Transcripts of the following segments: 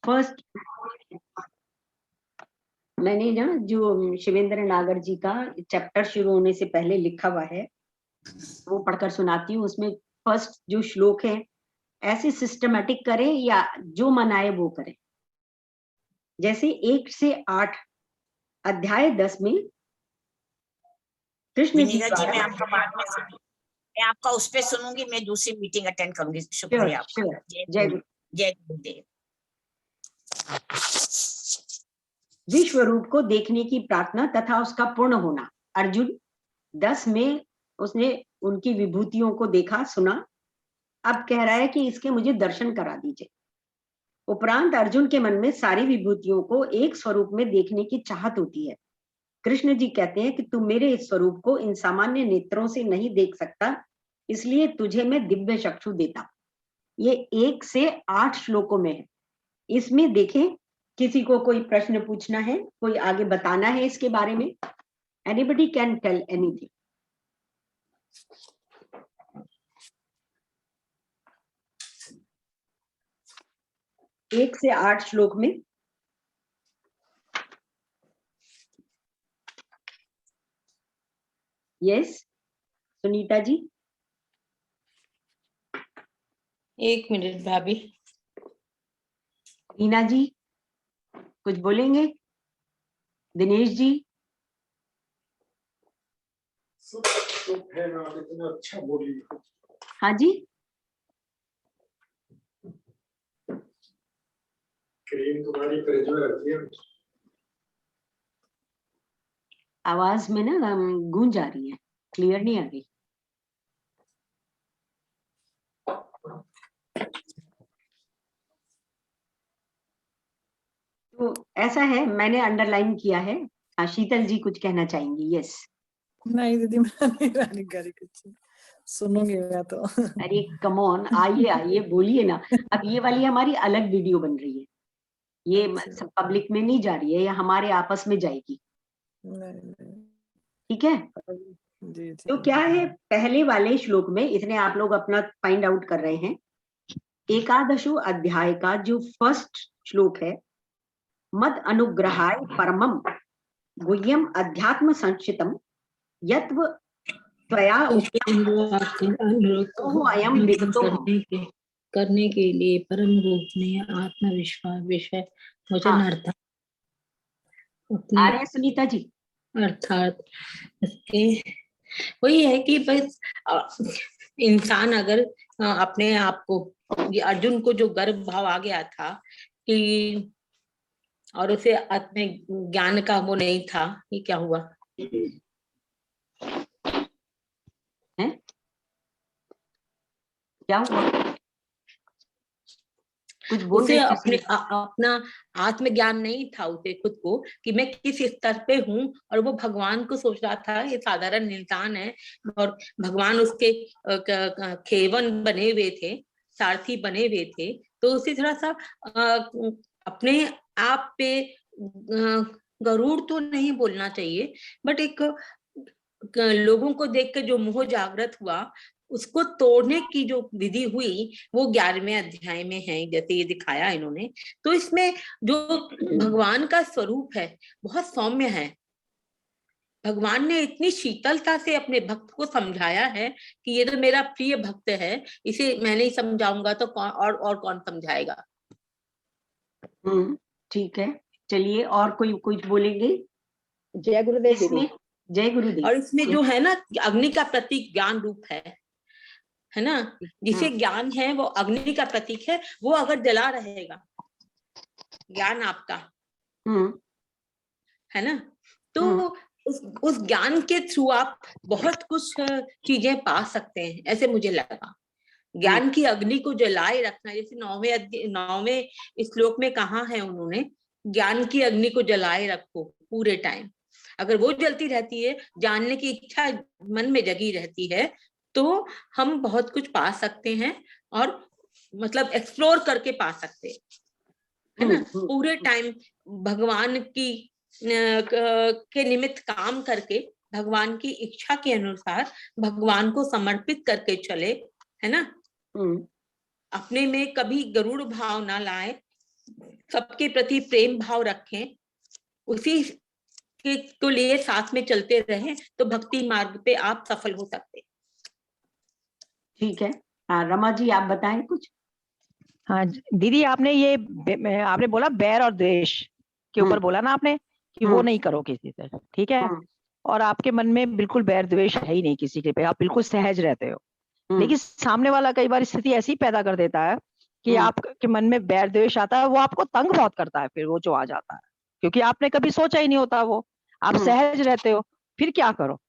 First मैंने ना जो शिवेंद्र नागर जी का चैप्टर शुरू होने से पहले लिखा हुआ है वो पढ़कर सुनाती हूँ। उसमें फर्स्ट जो श्लोक है, ऐसे सिस्टमेटिक करें या जो मन आए वो करें। जैसे 1 से 8 अध्याय 10 में कृष्ण जी विनीता जी, मैं आपका बाद में सुनूंगी, मैं आपका उस पे सुनूंगी, मैं दूसरी मीटिंग अटेंड करूंगी। शुक्रिया आपका। जय गुरु। जय गुरुदेव। विश्व रूप को देखने की प्रार्थना तथा उसका पूर्ण होना। अर्जुन 10 में उसने उनकी विभूतियों को देखा सुना, अब कह रहा है कि इसके मुझे दर्शन करा दीजिए। उपरांत अर्जुन के मन में सारी विभूतियों को एक स्वरूप में देखने की चाहत होती है। कृष्ण जी कहते हैं कि तू मेरे इस स्वरूप को इन सामान्य नेत्रों से नहीं देख सकता, इसलिए तुझे मैं दिव्य चक्षु देता। ये 1 से 8 श्लोकों में है। इसमें देखें, किसी को कोई प्रश्न पूछना है, कोई आगे बताना है इसके बारे में? Anybody can tell anything. एक से 8 श्लोक में यस सुनीता जी। 1 मिनट भाभी। रीना जी कुछ बोलेंगे? दिनेश जी? इतना अच्छा बोली। हाँ जी, क्रीम तुम्हारी फ्रिज में रखी है। आवाज में ना गूंज आ रही है, क्लियर नहीं आ रही। तो ऐसा है, मैंने अंडरलाइन किया है। हाँ, शीतल जी कुछ कहना चाहेंगी? यस। नहीं दीदी, मैं नहीं रानी करी कुछ सुनूंगी मैं तो। अरे कम ऑन, आइए आइए बोलिए ना। अब ये वाली हमारी अलग वीडियो बन रही है, ये सब पब्लिक में नहीं जा रही है, ये हमारे आपस में जाएगी। ठीक है जी। तो क्या है, पहले वाले श्लोक में इतने आप लोग अपना फाइंड आउट कर रहे हैं। एकादशो अध्याय का जो फर्स्ट श्लोक है, मद अनुग्रहाय परमम गुह्यम अध्यात्म संचितम यत्व त्वया अयम विगतो करने के लिए परम रूप में आत्मविश्वास विषय वचन अर्थ आ रहे हैं सुनीता जी? अर्थात इसके वही है कि बस इंसान अगर अपने आप को, ये अर्जुन को जो गर्व भाव आ गया था कि, और उसे आत्म ज्ञान का वो नहीं था, ये क्या हुआ है? क्या हुआ? कुछ बोल उसे रहे अपना आत्मज्ञान नहीं था उसे खुद को कि मैं किस स्तर पे हूँ, और वो भगवान को सोच रहा था ये साधारण इंसान है और भगवान उसके खेवन बने हुए थे, सारथी बने हुए थे। तो उसे थोड़ा सा अपने आप पे गरूर तो नहीं बोलना चाहिए, बट एक लोगों को देख के जो मोह जागृत हुआ उसको तोड़ने की जो विधि हुई वो 11वें अध्याय में है, जैसे ये दिखाया इन्होंने। तो इसमें जो भगवान का स्वरूप है बहुत सौम्य है। भगवान ने इतनी शीतलता से अपने भक्त को समझाया है कि ये तो मेरा प्रिय भक्त है, इसे मैं नहीं समझाऊंगा तो कौन और कौन समझाएगा। ठीक है, चलिए और कोई कुछ बोलेंगे? जय गुरुदेव। इसमें जय गुरुदेव। और इसमें जो है ना, अग्नि का प्रतीक ज्ञान रूप है ना, जिसे ज्ञान है वो अग्नि का प्रतीक है। वो अगर जला रहेगा ज्ञान आपका, है ना, तो उस ज्ञान के थ्रू आप बहुत कुछ चीजें पा सकते हैं, ऐसे मुझे लगा। ज्ञान की अग्नि को जलाए रखना, जैसे 9वें श्लोक में कहा है उन्होंने, ज्ञान की अग्नि को जलाए रखो पूरे टाइम। अगर वो जलती रहती है, जानने की इच्छा मन में जगी रहती है, तो हम बहुत कुछ पा सकते हैं और मतलब एक्सप्लोर करके पा सकते हैं, है ना। पूरे टाइम भगवान की के निमित्त काम करके, भगवान की इच्छा के अनुसार भगवान को समर्पित करके चले, है ना। अपने में कभी गरुड़ भाव ना लाए, सबके प्रति प्रेम भाव रखें, उसी के लिए साथ में चलते रहें, तो भक्ति मार्ग पे आप सफल हो सकते हैं। ठीक है। हाँ रमा जी, आप बताएं कुछ। हाँ दीदी, आपने बोला बैर और द्वेष के ऊपर बोला ना आपने कि वो नहीं करो किसी से, ठीक है। और आपके मन में बिल्कुल बैर द्वेष है ही नहीं किसी के पे, आप बिल्कुल सहज रहते हो। लेकिन सामने वाला कई बार स्थिति ऐसी पैदा कर देता है कि आपके मन में बैर द्वेष आता है, वो आपको तंग बहुत करता है। फिर वो जो आ जाता है, क्योंकि आपने कभी सोचा ही नहीं होता, वो आप सहज रहते हो, फिर क्या करो,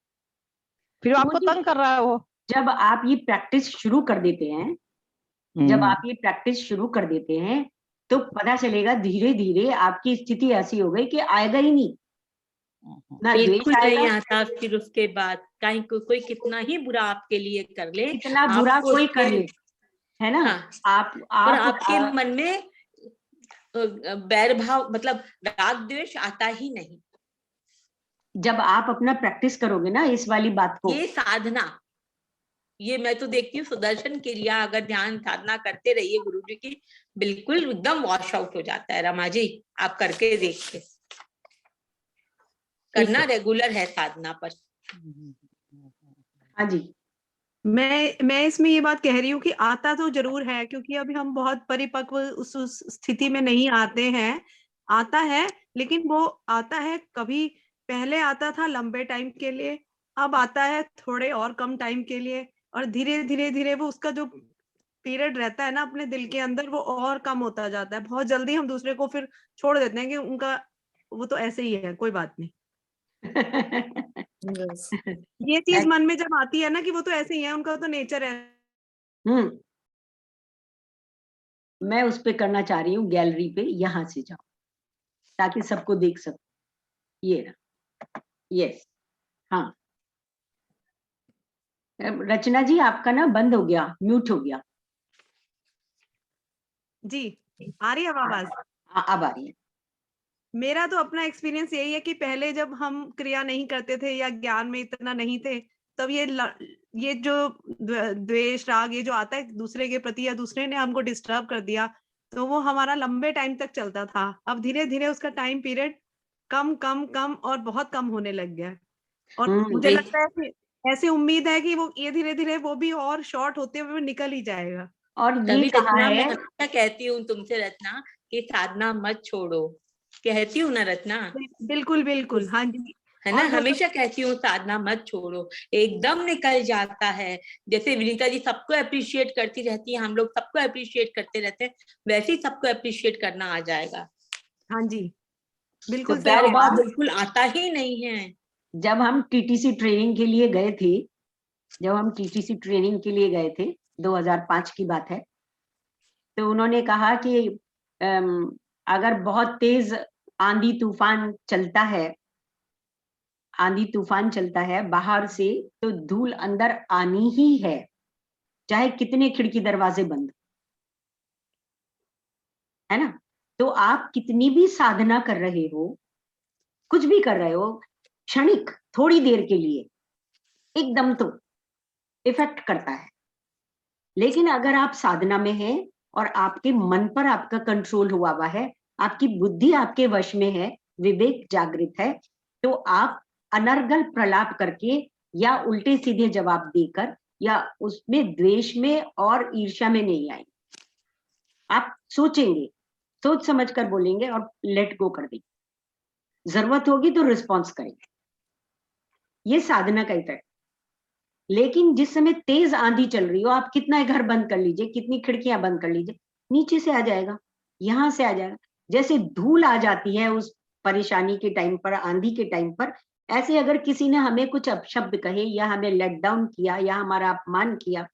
फिर आपको तंग कर रहा है वो। जब आप ये प्रैक्टिस शुरू कर देते हैं, जब आप ये प्रैक्टिस शुरू कर देते हैं, तो पता चलेगा धीरे धीरे आपकी स्थिति ऐसी हो गई कि आएगा ही नहीं, ना बिल्कुल द्वेष नहीं आएगा, आता। फिर उसके बाद कहीं कोई कितना ही बुरा आपके लिए कर ले, कितना बुरा कोई कर ले, है ना। हाँ, आप और आपके मन में बैर भाव मतलब राग द्वेष आता ही नहीं। जब आप अपना प्रैक्टिस करोगे ना इस वाली बात को, ये साधना, ये मैं तो देखती हूँ सुदर्शन क्रिया अगर ध्यान साधना करते रहिए गुरु जी की, बिल्कुल एकदम वॉश आउट हो जाता है। रमा जी आप करके देखिए, करना रेगुलर है साधना पर। हाँ जी। मैं इसमें ये बात कह रही हूँ कि आता तो जरूर है, क्योंकि अभी हम बहुत परिपक्व उस स्थिति में नहीं आते हैं। आता है, लेकिन वो आता है कभी पहले आता था लंबे टाइम के लिए, अब आता है थोड़े और कम टाइम के लिए, और धीरे धीरे धीरे वो उसका जो पीरियड रहता है ना अपने दिल के अंदर, वो और कम होता जाता है। बहुत जल्दी हम दूसरे को फिर छोड़ देते हैं कि उनका वो तो ऐसे ही है, कोई बात नहीं। ये चीज मन में जब आती है ना कि वो तो ऐसे ही है, उनका तो नेचर है। मैं उस पे करना चाह रही हूँ, गैलरी पे यहां से जाओ ताकि सबको देख सको। ये रहा, यस। हाँ रचना जी, आपका ना बंद हो गया, म्यूट हो गया जी। आ रही है आवाज? अब आ रही है। मेरा तो अपना एक्सपीरियंस यही है कि पहले जब हम क्रिया नहीं करते थे या ज्ञान में इतना नहीं थे, तब ये जो द्वेष राग ये जो आता है दूसरे के प्रति, या दूसरे ने हमको डिस्टर्ब कर दिया, तो वो हमारा लंबे टाइम तक चलता था। अब धीरे धीरे उसका टाइम पीरियड कम कम कम और बहुत कम होने लग गया। और मुझे लगता है कि ऐसी उम्मीद है कि वो ये धीरे धीरे वो भी और शॉर्ट होते हुए निकल ही जाएगा। और ये कहा है, मैं हमेशा कहती हूँ तुमसे रत्ना कि साधना मत छोड़ो, कहती हूँ ना रत्ना। बिल्कुल बिल्कुल, हाँ जी, है ना, हमेशा कहती हूँ साधना मत छोड़ो, एकदम निकल जाता है। जैसे विनीता जी सबको अप्रिशिएट करती रहती है, हम लोग सबको अप्रिशिएट करते रहते हैं, वैसे ही सबको अप्रिशिएट करना आ जाएगा। हाँ जी बिल्कुल, तो बिल्कुल आता ही नहीं है। जब हम टीटीसी ट्रेनिंग के लिए गए थे, जब हम टीटीसी ट्रेनिंग के लिए गए थे 2005 की बात है, तो उन्होंने कहा कि अगर बहुत तेज आंधी तूफान चलता है, आंधी तूफान चलता है बाहर से, तो धूल अंदर आनी ही है, चाहे कितने खिड़की दरवाजे बंद, है ना। तो आप कितनी भी साधना कर रहे हो, कुछ भी कर रहे हो, क्षणिक थोड़ी देर के लिए एकदम तो इफेक्ट करता है। लेकिन अगर आप साधना में हैं और आपके मन पर आपका कंट्रोल हुआ है, आपकी बुद्धि आपके वश में है, विवेक जागृत है, तो आप अनर्गल प्रलाप करके या उल्टे सीधे जवाब देकर या उसमें द्वेष में और ईर्ष्या में नहीं आएंगे। आप सोचेंगे, सोच समझ कर बोलेंगे और लेट गो कर देंगे। जरूरत होगी तो रिस्पॉन्स करेंगे। ये साधना का इफेक्ट। लेकिन जिस समय तेज आंधी चल रही हो, आप कितना घर बंद कर लीजिए, कितनी खिड़कियां बंद कर लीजिए, नीचे से आ जाएगा, यहां से आ जाएगा। जैसे धूल आ जाती है उस परेशानी के टाइम पर, आंधी के टाइम पर, ऐसे अगर किसी ने हमें कुछ अपशब्द कहे या हमें लेट डाउन किया या हमारा अपमान किया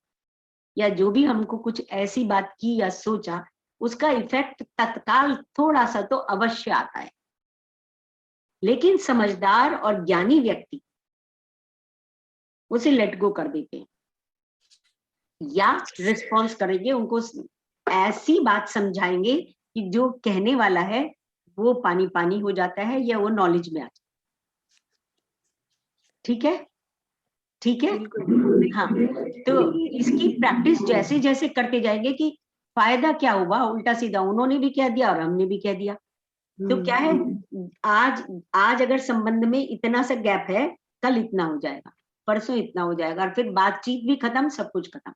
या जो भी हमको कुछ ऐसी बात की या सोचा, उसका इफेक्ट तत्काल थोड़ा सा तो अवश्य आता है। लेकिन समझदार और ज्ञानी व्यक्ति उसे लेट गो कर देते हैं या रिस्पॉन्स करेंगे, उनको ऐसी बात समझाएंगे कि जो कहने वाला है वो पानी पानी हो जाता है या वो नॉलेज में आ जाता है। ठीक है, ठीक है। हाँ, तो इसकी प्रैक्टिस जैसे जैसे करते जाएंगे कि फायदा क्या हुआ? उल्टा सीधा उन्होंने भी कह दिया और हमने भी कह दिया। तो क्या है, आज अगर संबंध में इतना सा गैप है, कल इतना हो जाएगा, परसों इतना हो जाएगा, और फिर बातचीत भी खत्म, सब कुछ खत्म।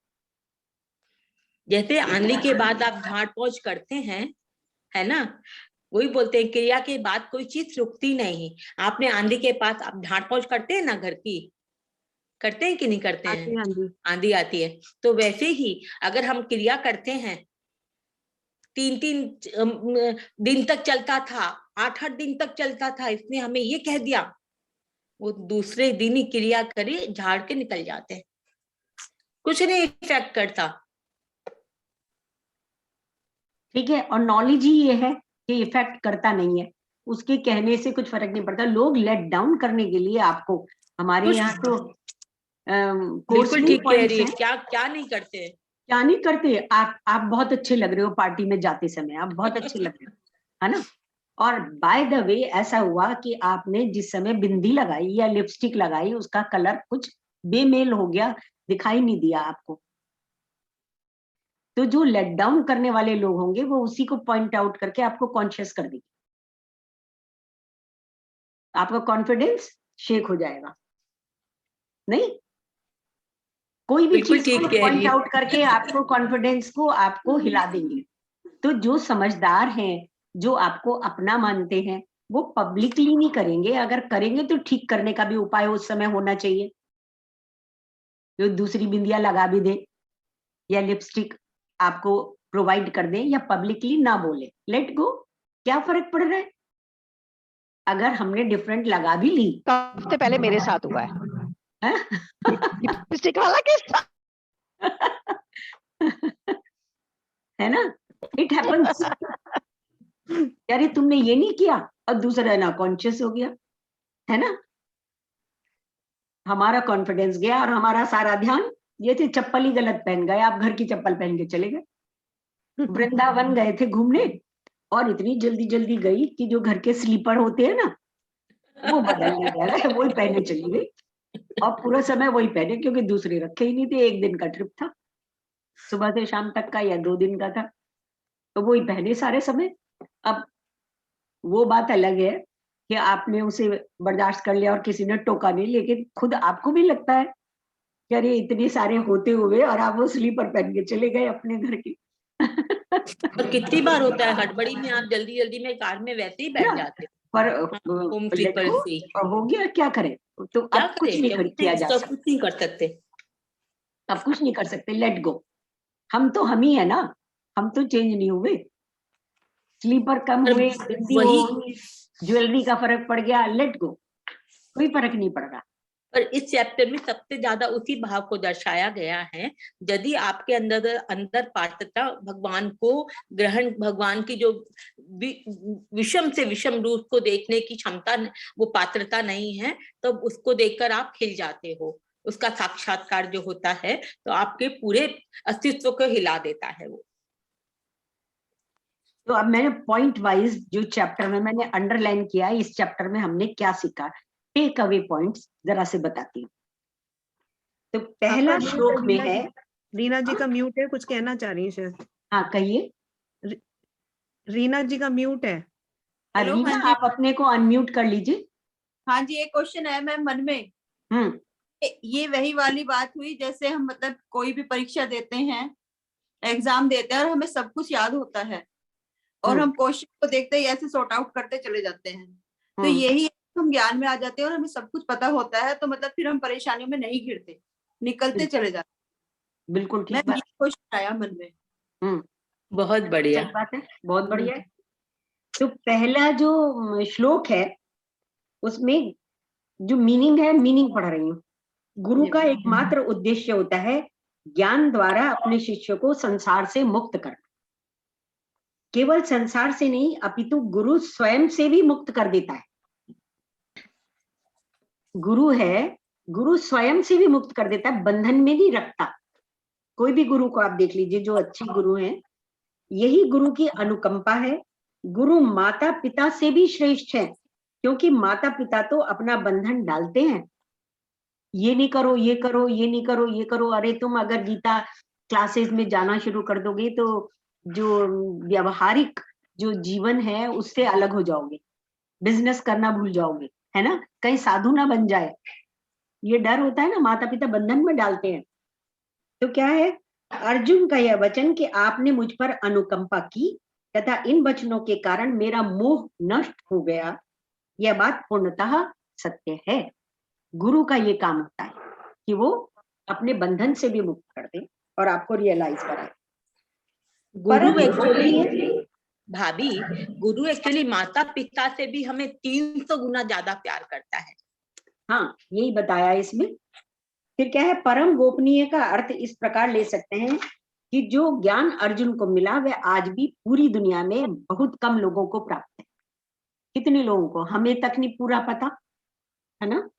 जैसे आंधी के बाद आप झाड़ पोंछ करते हैं, है ना, वही बोलते हैं क्रिया के बाद कोई चीज रुकती नहीं। आपने आंधी के पास आप झाड़ पोंछ करते हैं ना, घर की करते हैं कि नहीं करते हैं? हाँ जी। आंधी आती है तो वैसे ही अगर हम क्रिया करते हैं, 3 दिन तक चलता था, 8 दिन तक चलता था, इसने हमें ये कह दिया, वो दूसरे दिन ही क्रिया करे झाड़ के निकल जाते हैं, कुछ नहीं इफेक्ट करता। ठीक है, और नॉलेज ही ये है कि इफेक्ट करता नहीं है, उसके कहने से कुछ फर्क नहीं पड़ता। लोग लेट डाउन करने के लिए आपको, हमारे यहाँ तो बिल्कुल ठीक कह रही है, क्या क्या नहीं करते हैं, क्या नहीं करते। आप बहुत अच्छे लग रहे हो पार्टी में जाते समय, आप बहुत अच्छे लग रहे हो, है ना। और बाय द वे ऐसा हुआ कि आपने जिस समय बिंदी लगाई या लिपस्टिक लगाई, उसका कलर कुछ बेमेल हो गया, दिखाई नहीं दिया आपको। तो जो लेट डाउन करने वाले लोग होंगे वो उसी को पॉइंट आउट करके आपको कॉन्शियस कर देंगे, आपका कॉन्फिडेंस शेक हो जाएगा। नहीं, कोई भी चीज को पॉइंट आउट करके आपको कॉन्फिडेंस को आपको हिला देंगे। तो जो समझदार हैं, जो आपको अपना मानते हैं, वो पब्लिकली नहीं करेंगे, अगर करेंगे तो ठीक करने का भी उपाय उस समय होना चाहिए। जो दूसरी बिंदिया लगा भी दे या लिपस्टिक आपको प्रोवाइड कर दें या पब्लिकली ना बोले, लेट गो, क्या फर्क पड़ रहा है? अगर हमने डिफरेंट लगा भी ली, हफ्ते पहले मेरे साथ हुआ है लिपस्टिक वाला किस्सा है ना, इट हैपेंस। यार तुमने ये नहीं किया और दूसरा ना कॉन्शियस हो गया, है ना। हमारा कॉन्फिडेंस गया और हमारा सारा ध्यान, ये थे चप्पल ही गलत पहन गए, आप घर की चप्पल पहन के चले गए। वृंदावन गए थे घूमने और इतनी जल्दी जल्दी गई कि जो घर के स्लीपर होते हैं ना, वो बदलने गए, वही पहने चली गई और पूरा समय वही पहने, क्योंकि दूसरे रखे ही नहीं थे। 1 दिन का ट्रिप था, सुबह से शाम तक का, या 2 दिन का था, तो वही पहने सारे समय। अब वो बात अलग है कि आपने उसे बर्दाश्त कर लिया और किसी ने टोका नहीं, लेकिन खुद आपको भी लगता है कि अरे इतने सारे होते हुए और आप वो स्लीपर पहन के चले गए अपने घर की। और कितनी बार होता है हड़बड़ी में आप जल्दी जल्दी में कार में वैसे ही बैठ जाते हैं, पर होम स्लीपर से हो गया, क्या करें? तो अब कुछ नहीं किया जा सकता, कुछ नहीं कर सकते, अब कुछ नहीं कर सकते, लेट गो। हम तो हम ही है ना, हम तो चेंज नहीं हुए। स्लीपर कम हुए, ज्वेलरी का फर्क पड़ गया, लेट गो, कोई फर्क नहीं पड़ रहा। पर इस चैप्टर में सबसे ज्यादा उसी भाव को दर्शाया गया है, यदि आपके अंदर पात्रता, भगवान को ग्रहण, भगवान की जो विषम से विषम रूप को देखने की क्षमता, वो पात्रता नहीं है, तो उसको देखकर आप खिल जाते हो। उसका साक्षात्कार जो होता है तो आपके पूरे अस्तित्व को हिला देता है वो। तो अब मैंने पॉइंट वाइज जो चैप्टर में मैंने अंडरलाइन किया, इस चैप्टर में हमने क्या सीखा, टेक अवे पॉइंट्स जरा से बताती हूँ। तो पहला श्लोक में है, रीना जी का म्यूट है, कुछ कहना चाह रही है शायद। हाँ कहिए। रीना जी का म्यूट है। रीना आप अपने को अनम्यूट कर लीजिए। हाँ जी, एक क्वेश्चन है मैम मन में। ये वही वाली बात हुई जैसे हम मतलब कोई भी परीक्षा देते हैं, एग्जाम देते हैं और हमें सब कुछ याद होता है और हम क्वेश्चन को देखते ही ऐसे सॉर्ट आउट करते चले जाते हैं। तो यही हम ज्ञान में आ जाते हैं और हमें सब कुछ पता होता है, तो मतलब फिर हम परेशानियों में नहीं घिरते, निकलते चले जाते हैं। बिल्कुल ठीक बात। क्वेश्चन आया मन में। बहुत बढ़िया बात है, बहुत बढ़िया है। तो पहला जो श्लोक है उसमें जो मीनिंग है, मीनिंग पढ़ रही हूँ। गुरु का एकमात्र उद्देश्य होता है ज्ञान द्वारा अपने शिष्य को संसार से मुक्त करना। केवल संसार से नहीं, अपितु गुरु स्वयं से भी मुक्त कर देता है। गुरु है, गुरु स्वयं से भी मुक्त कर देता है, बंधन में नहीं रखता। कोई भी गुरु को आप देख लीजिए, जो अच्छे गुरु हैं, यही गुरु की अनुकंपा है। गुरु माता पिता से भी श्रेष्ठ है, क्योंकि माता पिता तो अपना बंधन डालते हैं, ये नहीं करो, ये करो, ये नहीं करो, ये करो। अरे तुम अगर गीता क्लासेस में जाना शुरू कर दोगे तो जो व्यवहारिक जो जीवन है उससे अलग हो जाओगे, बिजनेस करना भूल जाओगे, है ना, कहीं साधु ना बन जाए, ये डर होता है ना, माता पिता बंधन में डालते हैं। तो क्या है, अर्जुन का यह वचन कि आपने मुझ पर अनुकंपा की तथा इन वचनों के कारण मेरा मोह नष्ट हो गया, यह बात पूर्णतः सत्य है। गुरु का ये काम होता है कि वो अपने बंधन से भी मुक्त कर दे और आपको रियलाइज कराए। गुरु एक्चुअली भाभी, गुरु एक्चुअली माता पिता से भी हमें 300 गुना ज्यादा प्यार करता है। हाँ, यही बताया इसमें। फिर क्या है, परम गोपनीय का अर्थ इस प्रकार ले सकते हैं कि जो ज्ञान अर्जुन को मिला वह आज भी पूरी दुनिया में बहुत कम लोगों को प्राप्त है। कितने लोगों को, हमें तक नहीं पूरा पता, है ना।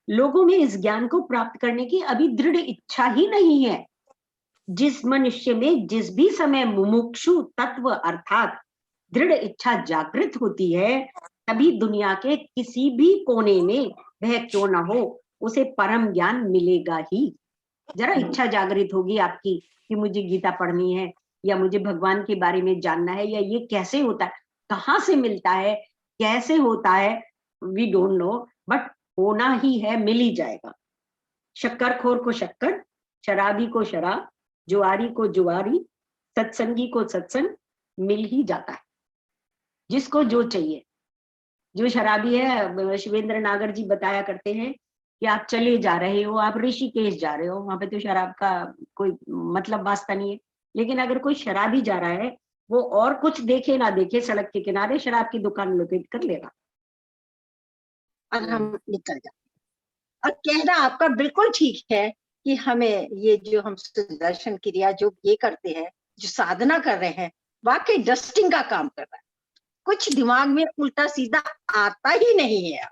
लोगों में इस ज्ञान को प्राप्त करने की अभी दृढ़ इच्छा ही नहीं है। जिस मनुष्य में जिस भी समय मुमुक्षु तत्व अर्थात दृढ़ इच्छा जागृत होती है, तभी दुनिया के किसी भी कोने में वह क्यों ना हो, उसे परम ज्ञान मिलेगा ही। जरा इच्छा जागृत होगी आपकी कि मुझे गीता पढ़नी है, या मुझे भगवान के बारे में जानना है, या ये कैसे होता है, कहाँ से मिलता है, कैसे होता है, वी डोंट नो, बट होना ही है, मिल ही जाएगा। शक्करखोर को शक्कर, शराबी को शराब, जुआरी को जुआरी, सत्संगी को सत्संग मिल ही जाता है, जिसको जो चाहिए। जो शराबी है, शिवेंद्र नागर जी बताया करते हैं कि आप चले जा रहे हो, आप ऋषिकेश जा रहे हो, वहां पे तो शराब का कोई मतलब वास्ता नहीं है, लेकिन अगर कोई शराबी जा रहा है, वो और कुछ देखे ना देखे, सड़क के किनारे शराब की दुकान लोकेट कर लेगा और हम निकल जाते। और कहना आपका बिल्कुल ठीक है कि हमें ये जो हम सुदर्शन क्रिया जो ये करते हैं, जो साधना कर रहे हैं, वाकई डस्टिंग का काम कर रहा है। कुछ दिमाग में उल्टा सीधा आता ही नहीं है।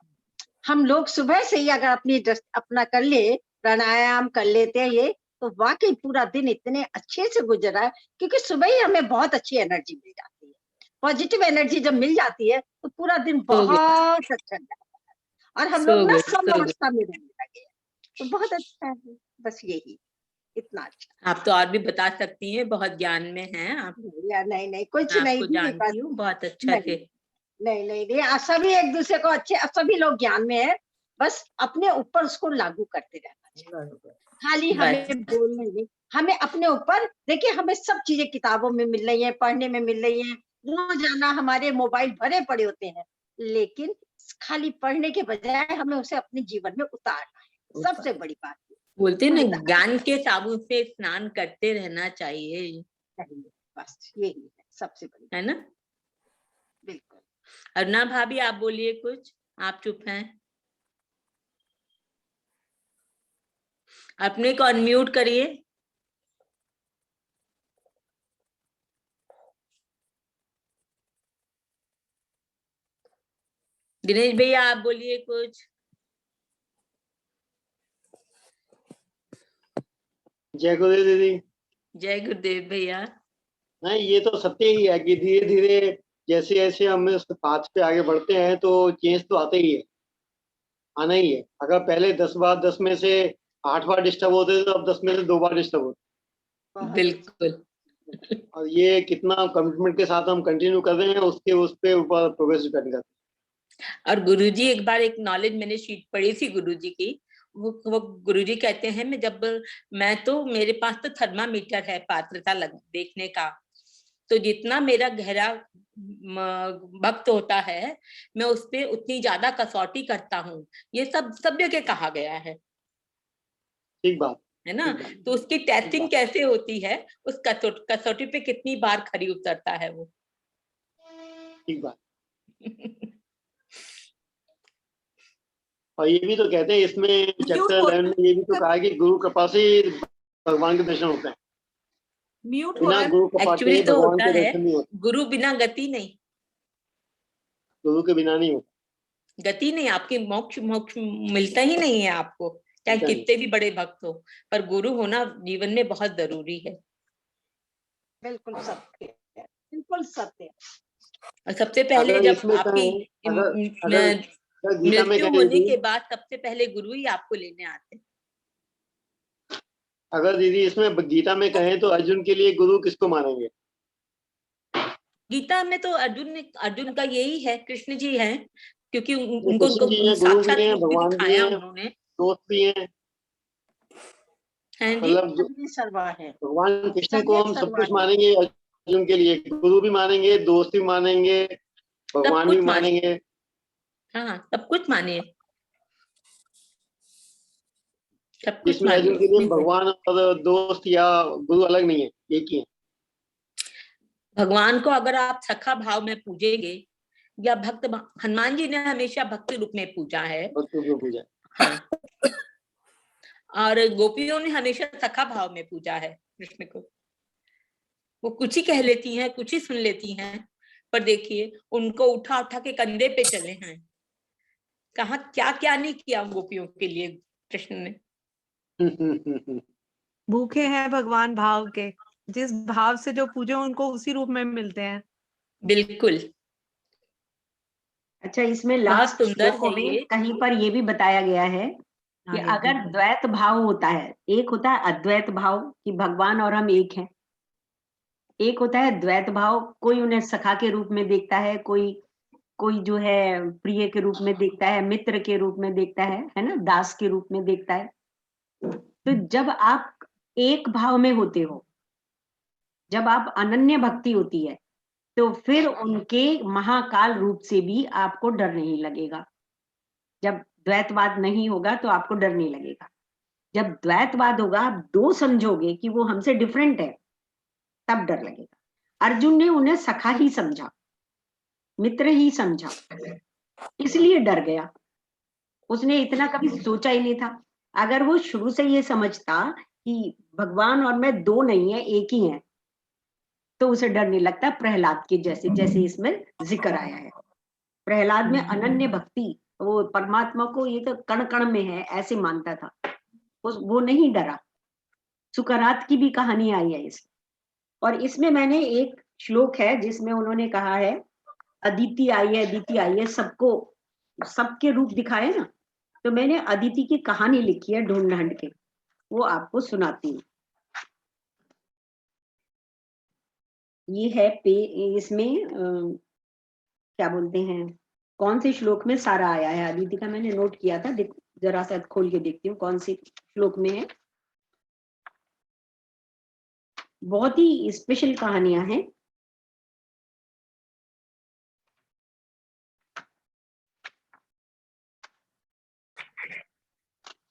हम लोग सुबह से ही अगर अपना कर ले, प्राणायाम कर लेते हैं ये, तो वाकई पूरा दिन इतने अच्छे से गुजर रहा है, क्योंकि सुबह ही हमें बहुत अच्छी एनर्जी मिल जाती है। पॉजिटिव एनर्जी जब मिल जाती है तो पूरा दिन बहुत अच्छा जाता है, और हम लोग ना सब अवस्था में रहने लगे, तो बहुत अच्छा है। बस यही, इतना अच्छा। आप तो और भी बता सकती हैं, बहुत ज्ञान में हैं आप। या नहीं कुछ नहीं, आपको जानती हूँ बहुत अच्छा से। नहीं, सभी एक दूसरे को अच्छे, सभी लोग ज्ञान में है, बस अपने ऊपर उसको लागू करते रहना चाहिए। खाली हमें बोलने नहीं, हमें अपने ऊपर, देखिए हमें सब चीजें किताबों में मिल रही है, पढ़ने में मिल रही है, रोजाना हमारे मोबाइल भरे पड़े होते हैं, लेकिन खाली पढ़ने के बजाय हमें उसे अपने जीवन में उतारना है, सबसे बड़ी बात। बोलते ना, ज्ञान के साबुन से स्नान करते रहना चाहिए, बस यही है सबसे बड़ी, है ना। बिल्कुल। अरुणा भाभी, आप बोलिए कुछ, आप चुप हैं। अपने को अनम्यूट करिए। दिनेश भैया, आप बोलिए कुछ। जय गुरुदेव दीदी। जय गुरुदेव भैया। नहीं, ये तो सत्य ही है कि धीरे धीरे जैसे जैसे हम उस पाथ पे आगे बढ़ते हैं तो चेंज तो आते ही है, आना ही है। अगर पहले 10 बार 10 में से 8 बार डिस्टर्ब होते तो अब 10 में से 2 बार डिस्टर्ब होते। बिल्कुल। और ये कितना कमिटमेंट के साथ हम कंटिन्यू कर रहे हैं, उसके उस पे ऊपर प्रोग्रेस डिपेंड करता है। और गुरुजी, एक बार एक नॉलेज मैंने शीट पढ़ी थी गुरुजी की, वो गुरुजी कहते हैं, मैं तो मेरे पास तो थर्मामीटर है पात्रता देखने का, तो जितना मेरा गहरा भक्त होता है, मैं उस पे उतनी ज्यादा कसौटी करता हूँ। ये सब जगह कहा गया है, ठीक बात है ना। तो उसकी टेस्टिंग कैसे होती है, उस कसौटी पे कितनी बार खरी उतरता है वो। ठीक बात। और ये भी तो कहते हैं इसमें चैप्टर 11 में ये भी तो कहा कि गुरु कृपा से भगवान के दर्शन होते हैं। म्यूट बिना गुरु कृपा एक्चुअली के तो भगवान होता के है, दर्शन नहीं होते। गुरु बिना गति नहीं, गुरु के बिना नहीं होता, गति नहीं, आपकी मोक्ष मिलता ही नहीं है आपको, चाहे कितने भी बड़े भक्त हो, पर गुरु होना जीवन में बहुत जरूरी है। बिल्कुल सत्य है, बिल्कुल सत्य। और सबसे पहले जब आपकी मृत्यु होने के बाद सबसे पहले गुरु ही आपको लेने आते हैं। अगर दीदी इसमें गीता में कहें तो अर्जुन के लिए गुरु किसको मानेंगे? गीता में तो अर्जुन का यही है, कृष्ण जी हैं, क्योंकि उनको कृष्ण जी हैं, गुरु साक्षात भी हैं, रूप भी भगवान भी दिखाया हैं, उन्होंने। दोस्त भी हैं। हैं जी, मतलब सर्वा है, भगवान कृष्ण को सर्वे हम सब सर्वा कुछ है। मानेंगे, अर्जुन के लिए गुरु भी मानेंगे, दोस्त भी मानेंगे, सब भगवान भी कुछ माने, मानेंगे। हाँ सब कुछ माने, सब कुछ इसमें अर्जुन के लिए माने। भगवान और दोस्त या गुरु अलग नहीं है, एक ही है। भगवान को अगर आप सखा भाव में पूजेंगे, या हनुमान जी ने हमेशा भक्ति रूप में पूजा है, पूजा। हाँ, और गोपियों ने हमेशा सखा भाव में पूजा है कृष्ण को। वो कुछ ही कह लेती हैं, कुछ ही सुन लेती हैं, पर देखिए उनको उठा उठा के कंधे पे चले हैं। कहा क्या क्या नहीं किया गोपियों के लिए कृष्ण ने। भूखे हैं भगवान भाव के, जिस भाव से जो पूजे उनको उसी रूप में मिलते हैं। बिल्कुल। अच्छा, इसमें लास्ट सुंदर श्लोकों है में ये। कहीं पर ये भी बताया गया है कि अगर द्वैत भाव होता है, एक होता है अद्वैत भाव कि भगवान और हम एक हैं, एक होता है द्वैत भाव, कोई उन्हें सखा के रूप में देखता है, कोई जो है प्रिय के रूप में देखता है, मित्र के रूप में देखता है ना, दास के रूप में देखता है। तो जब आप एक भाव में होते हो, जब आप अनन्य भक्ति होती है, तो फिर उनके महाकाल रूप से भी आपको डर नहीं लगेगा। जब द्वैतवाद नहीं होगा तो आपको डर नहीं लगेगा। जब द्वैतवाद होगा, आप दो समझोगे कि वो हमसे डिफरेंट है, तब डर लगेगा। अर्जुन ने उन्हें सखा ही समझा, मित्र ही समझा, इसलिए डर गया। उसने इतना कभी सोचा ही नहीं था। अगर वो शुरू से ये समझता कि भगवान और मैं दो नहीं है, एक ही है, तो उसे डर नहीं लगता। प्रहलाद के जैसे, जैसे इसमें जिक्र आया है, प्रहलाद में अनन्य भक्ति, वो परमात्मा को ये तो कण कण में है ऐसे मानता था, वो नहीं डरा। सुकरात की भी कहानी आई है इसमें। और इसमें मैंने एक श्लोक है जिसमें उन्होंने कहा है अदिति आई है, अदिति आई है, सबको सबके रूप दिखाए ना, तो मैंने अदिति की कहानी लिखी है ढूंढ ढांड के, वो आपको सुनाती हूँ। ये है इसमें क्या बोलते हैं, कौन से श्लोक में सारा आया है अदिति का, मैंने नोट किया था, जरा सा खोल के देखती हूँ कौन से श्लोक में है। बहुत ही स्पेशल कहानियां हैं।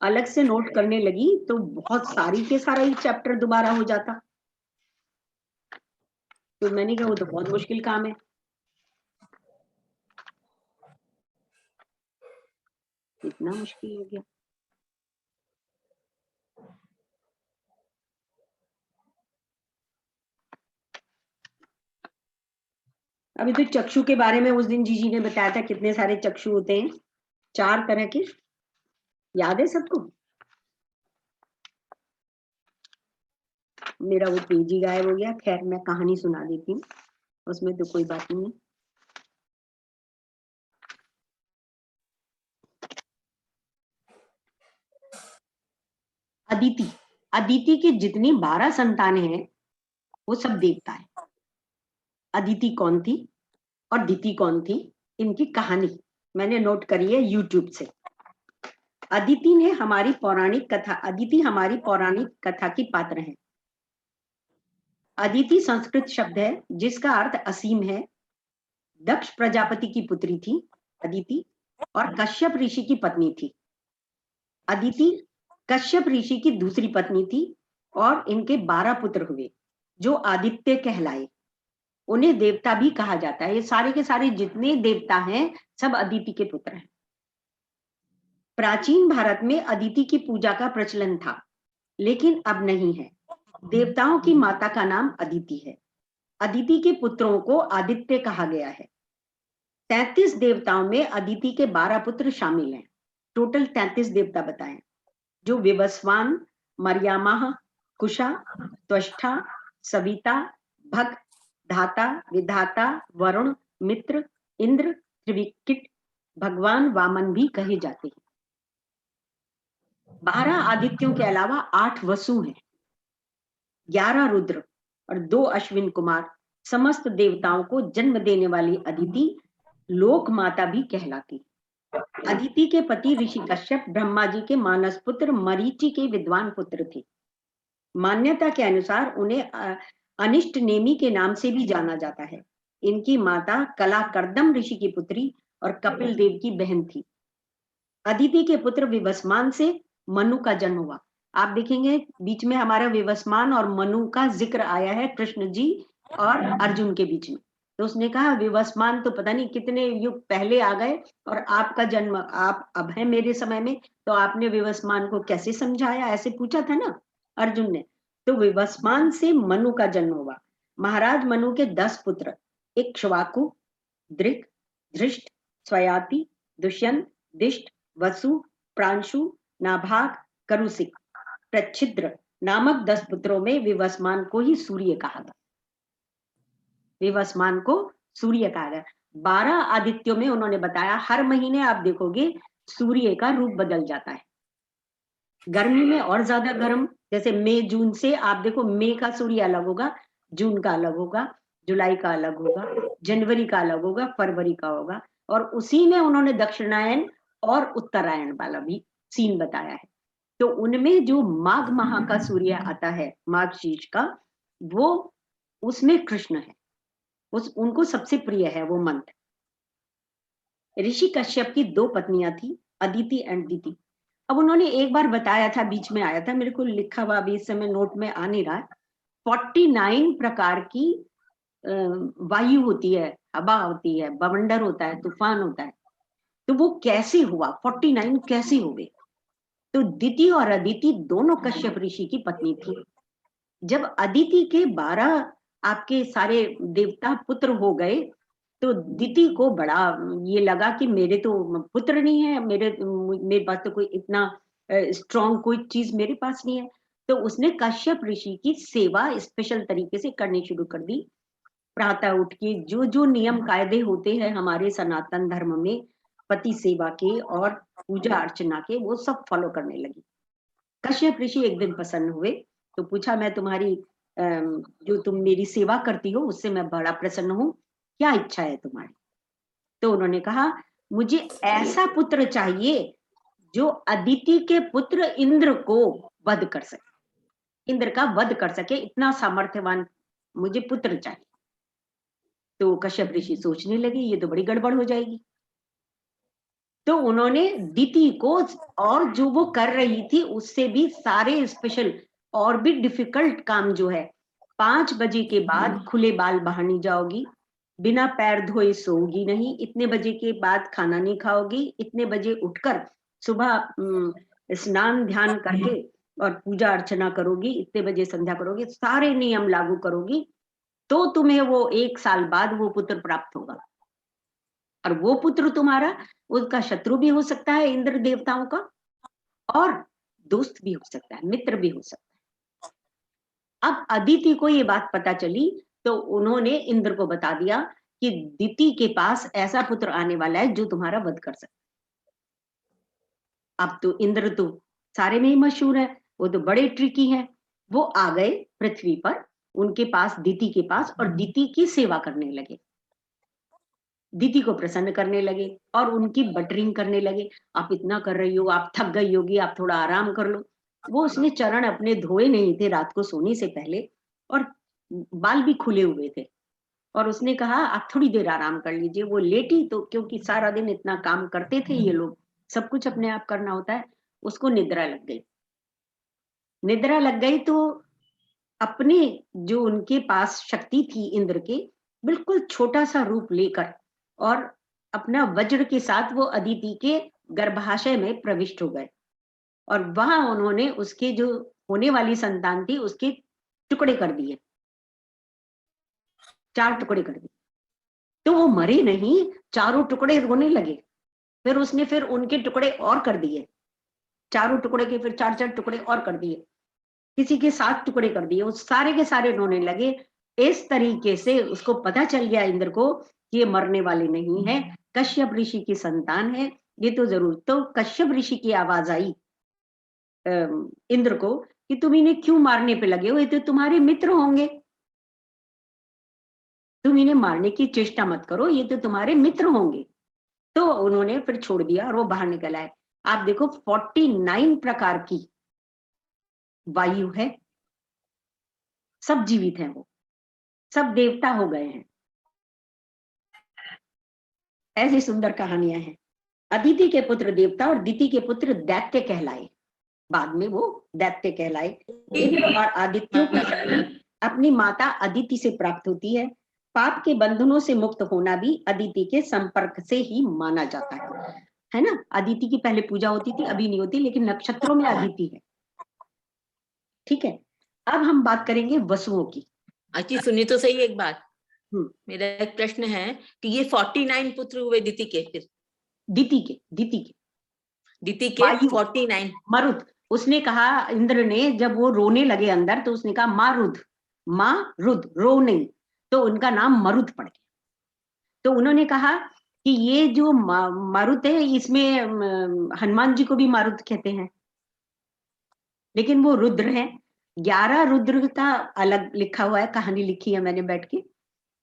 अलग से नोट करने लगी तो बहुत सारी के सारा ही चैप्टर दोबारा हो जाता, तो मैंने कहा वो तो बहुत मुश्किल काम है। इतना मुश्किल हो गया। अभी तो चक्षु के बारे में उस दिन जीजी ने बताया था, कितने सारे चक्षु होते हैं, 4 तरह के, याद है सबको? मेरा वो पेज ही गायब हो गया। खैर मैं कहानी सुना देती हूँ, उसमें तो कोई बात नहीं है। अदिति, अदिति की जितनी 12 संतानें हैं वो सब देवता है। अदिति कौन थी और दिति कौन थी, इनकी कहानी मैंने नोट करी है यूट्यूब से। अदिति ने हमारी पौराणिक कथा, अदिति हमारी पौराणिक कथा की पात्र है। अदिति संस्कृत शब्द है जिसका अर्थ असीम है। दक्ष प्रजापति की पुत्री थी अदिति, और कश्यप ऋषि की पत्नी थी। अदिति कश्यप ऋषि की दूसरी पत्नी थी और इनके 12 पुत्र हुए जो आदित्य कहलाए। उन्हें देवता भी कहा जाता है। ये सारे के सारे जितने देवता हैं सब अदिति के पुत्र हैं। प्राचीन भारत में अदिति की पूजा का प्रचलन था, लेकिन अब नहीं है। देवताओं की माता का नाम अदिति है। अदिति के पुत्रों को आदित्य कहा गया है। 33 देवताओं में अदिति के 12 पुत्र शामिल हैं। टोटल 33 देवता बताएं, जो विवस्वान, मर्यामा, कुशा, त्वष्टा, सविता, भग, धाता, विधाता, वरुण, मित्र, इंद्र, त्रिविक्रट, भगवान वामन भी कहे जाते हैं। 12 आदित्यों के अलावा 8 वसु हैं, 11 रुद्र और 2 अश्विन कुमार, समस्त देवताओं को जन्म देने वाली अदिति लोक माता भी कहलाती। अदिति के पति ऋषि कश्यप ब्रह्मा जी के मानस पुत्र मरीचि के विद्वान पुत्र थे। मान्यता के अनुसार उन्हें अनिष्ट नेमी के नाम से भी जाना जाता है। इनकी माता कला कर्दम ऋषि की पुत्री और कपिल देव की बहन थी। अदिति के पुत्र विवस्मान से मनु का जन्म हुआ। आप देखेंगे बीच में हमारा विवस्मान और मनु का जिक्र आया है कृष्ण जी और अर्जुन के बीच में। तो उसने कहा विवस्मान तो पता नहीं कितने युग पहले आ गए और आपका जन्म आप अब है मेरे समय में, तो आपने विवस्मान को कैसे समझाया, ऐसे पूछा था ना अर्जुन ने। तो विवस्मान से मनु का जन्म हुआ। महाराज मनु के 10 पुत्र इक्ष्वाकु, दृक, धृष्ट, स्वयाति, दुष्यंत, दिष्ट, वसु, प्रांशु, नाभाग, करुसिक, प्रच्छिद्र नामक 10 पुत्रों में विवस्मान को ही सूर्य कहा गया। विवस्मान को सूर्य कहा गया। 12 आदित्यों में उन्होंने बताया हर महीने आप देखोगे सूर्य का रूप बदल जाता है। गर्मी में और ज्यादा गर्म, जैसे मई जून से आप देखो मई का सूर्य अलग होगा, जून का अलग होगा, जुलाई का अलग होगा, जनवरी का अलग होगा, फरवरी का होगा। और उसी में उन्होंने दक्षिणायन और उत्तरायण वाला भी सीन बताया है। तो उनमें जो माघ माह का सूर्य आता है, माघ शीर्ष का, वो उसमें कृष्ण है, उनको सबसे प्रिय है वो मंत्र। ऋषि कश्यप की 2 पत्नियां थी, अदिति एंड दिति। अब उन्होंने एक बार बताया था, बीच में आया था, मेरे को लिखा हुआ अभी इस समय नोट में आ नहीं रहा है। 49 प्रकार की वायु होती है, हवा होती है, बवंडर होता है, तूफान होता है। तो वो कैसे हुआ, 49 कैसे हो गए? तो दिति और अदिति दोनों कश्यप ऋषि की पत्नी थी। जब अदिति के 12 आपके सारे देवता पुत्र हो गए तो दिति को बड़ा ये लगा कि मेरे तो पुत्र नहीं है, मेरे पास तो कोई इतना स्ट्रॉन्ग कोई चीज मेरे पास नहीं है। तो उसने कश्यप ऋषि की सेवा स्पेशल तरीके से करनी शुरू कर दी। प्रातः उठ के जो जो नियम कायदे होते हैं हमारे सनातन धर्म में पति सेवा के और पूजा अर्चना के, वो सब फॉलो करने लगी। कश्यप ऋषि एक दिन प्रसन्न हुए तो पूछा, मैं तुम्हारी जो तुम मेरी सेवा करती हो उससे मैं बड़ा प्रसन्न हूँ, क्या इच्छा है तुम्हारी? तो उन्होंने कहा, मुझे ऐसा पुत्र चाहिए जो अदिति के पुत्र इंद्र को वध कर सके, इंद्र का वध कर सके, इतना सामर्थ्यवान मुझे पुत्र चाहिए। तो कश्यप ऋषि सोचने लगे ये तो बड़ी गड़बड़ हो जाएगी। तो उन्होंने दिति को और जो वो कर रही थी उससे भी सारे स्पेशल और भी डिफिकल्ट काम जो है, 5 बजे के बाद खुले बाल बाहर नहीं जाओगी, बिना पैर धोए सोओगी नहीं, इतने बजे के बाद खाना नहीं खाओगी, इतने बजे उठकर सुबह स्नान ध्यान करके और पूजा अर्चना करोगी, इतने बजे संध्या करोगी, सारे नियम लागू करोगी, तो तुम्हें वो 1 साल बाद वो पुत्र प्राप्त होगा। और वो पुत्र तुम्हारा उसका शत्रु भी हो सकता है इंद्र देवताओं का, और दोस्त भी हो सकता है, मित्र भी हो सकता है। अब अदिति को ये बात पता चली तो उन्होंने इंद्र को बता दिया कि दिति के पास ऐसा पुत्र आने वाला है जो तुम्हारा वध कर सकता है। अब तो इंद्र तो सारे में ही मशहूर है, वो तो बड़े ट्रिकी हैं। वो आ गए पृथ्वी पर, उनके पास दिति के पास, और दिति की सेवा करने लगे, दिति को प्रसन्न करने लगे और उनकी बटरिंग करने लगे। आप इतना कर रही हो, आप थक गई होगी, आप थोड़ा आराम कर लो। वो उसने चरण अपने धोए नहीं थे रात को सोने से पहले, और बाल भी खुले हुए थे, और उसने कहा आप थोड़ी देर आराम कर लीजिए। वो लेटी तो, क्योंकि सारा दिन इतना काम करते थे ये लोग, सब कुछ अपने आप करना होता है, उसको निद्रा लग गई। निद्रा लग गई तो अपने जो उनके पास शक्ति थी इंद्र के, बिल्कुल छोटा सा रूप लेकर और अपना वज्र के साथ वो अदिति के गर्भाशय में प्रविष्ट हो गए, और वहां उन्होंने उसके जो होने वाली संतान थी उसके टुकड़े कर दिए, 4 टुकड़े कर दिए। तो वो मरे नहीं, चारों टुकड़े होने लगे। फिर उसने फिर उनके टुकड़े और कर दिए, चारों टुकड़े के फिर 4-4 टुकड़े और कर दिए, किसी के 7 टुकड़े कर दिए, वो सारे के सारे रोने लगे। इस तरीके से उसको पता चल गया इंद्र को कि ये मरने वाले नहीं है, कश्यप ऋषि की संतान है ये तो जरूर। तो कश्यप ऋषि की आवाज आई इंद्र को कि तुम इन्हें क्यों मारने पे लगे हो, ये तो तुम्हारे मित्र होंगे। तुम इन्हें मारने की चेष्टा मत करो, ये तो तुम्हारे मित्र होंगे। तो उन्होंने फिर छोड़ दिया और वो बाहर निकल आए। आप देखो 49 प्रकार की वायु है, सब जीवित हैं, वो सब देवता हो गए हैं। ऐसी सुंदर कहानियां हैं। अदिति के पुत्र देवता और दिति के पुत्र दैत्य कहलाए, बाद में वो दैत्य कहलाए। इंद्र और आदित्यों की शक्ति अपनी माता अदिति से प्राप्त होती है। पाप के बंधनों से मुक्त होना भी अदिति के संपर्क से ही माना जाता है ना। अदिति की पहले पूजा होती थी, अभी नहीं होती, लेकिन नक्षत्रों में अदिति है। ठीक है, अब हम बात करेंगे वसुओं की। अच्छी सुनिए तो सही एक बात। मेरा एक प्रश्न है कि ये 49 पुत्र हुए दिति के, फिर दिति के 49 मरुद। उसने कहा, इंद्र ने जब वो रोने लगे अंदर, तो उसने कहा माँ रुद, रो नहीं, तो उनका नाम मरुद पड़ गया। तो उन्होंने कहा कि ये जो मारुत है, इसमें हनुमान जी को भी मारुत कहते हैं, लेकिन वो रुद्र है। 11 रुद्र का अलग लिखा हुआ है, कहानी लिखी है मैंने बैठ के।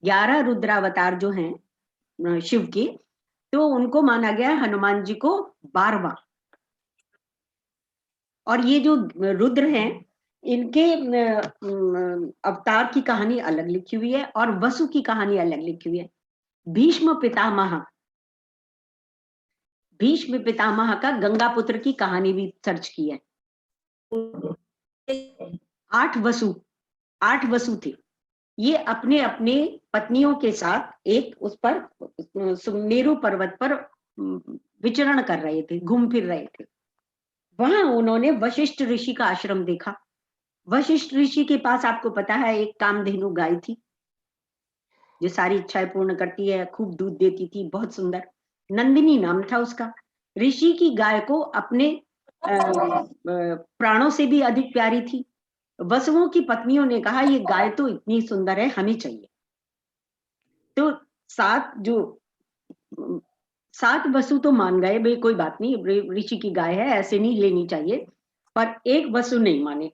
11 रुद्रावतार जो हैं शिव के, तो उनको माना गया हनुमान जी को 12वां। और ये जो रुद्र हैं, इनके अवतार की कहानी अलग लिखी हुई है और वसु की कहानी अलग लिखी हुई है। भीष्म पितामह का गंगापुत्र की कहानी भी सर्च की है। 8 वसु थे। ये अपने अपने पत्नियों के साथ एक उस पर सुमेरु पर्वत पर विचरण कर रहे थे, घूम फिर रहे थे। वहां उन्होंने वशिष्ठ ऋषि का आश्रम देखा। वशिष्ठ ऋषि के पास, आपको पता है, एक कामधेनु गाय थी जो सारी इच्छाएं पूर्ण करती है, खूब दूध देती थी, बहुत सुंदर। नंदिनी नाम था उसका। ऋषि की गाय को अपने प्राणों से भी अधिक प्यारी थी। वसुओं की पत्नियों ने कहा, ये गाय तो इतनी सुंदर है, हमें चाहिए। तो 7 वसु तो मान गए, भाई कोई बात नहीं, ऋषि की गाय है, ऐसे नहीं लेनी चाहिए। पर एक वसु नहीं माने,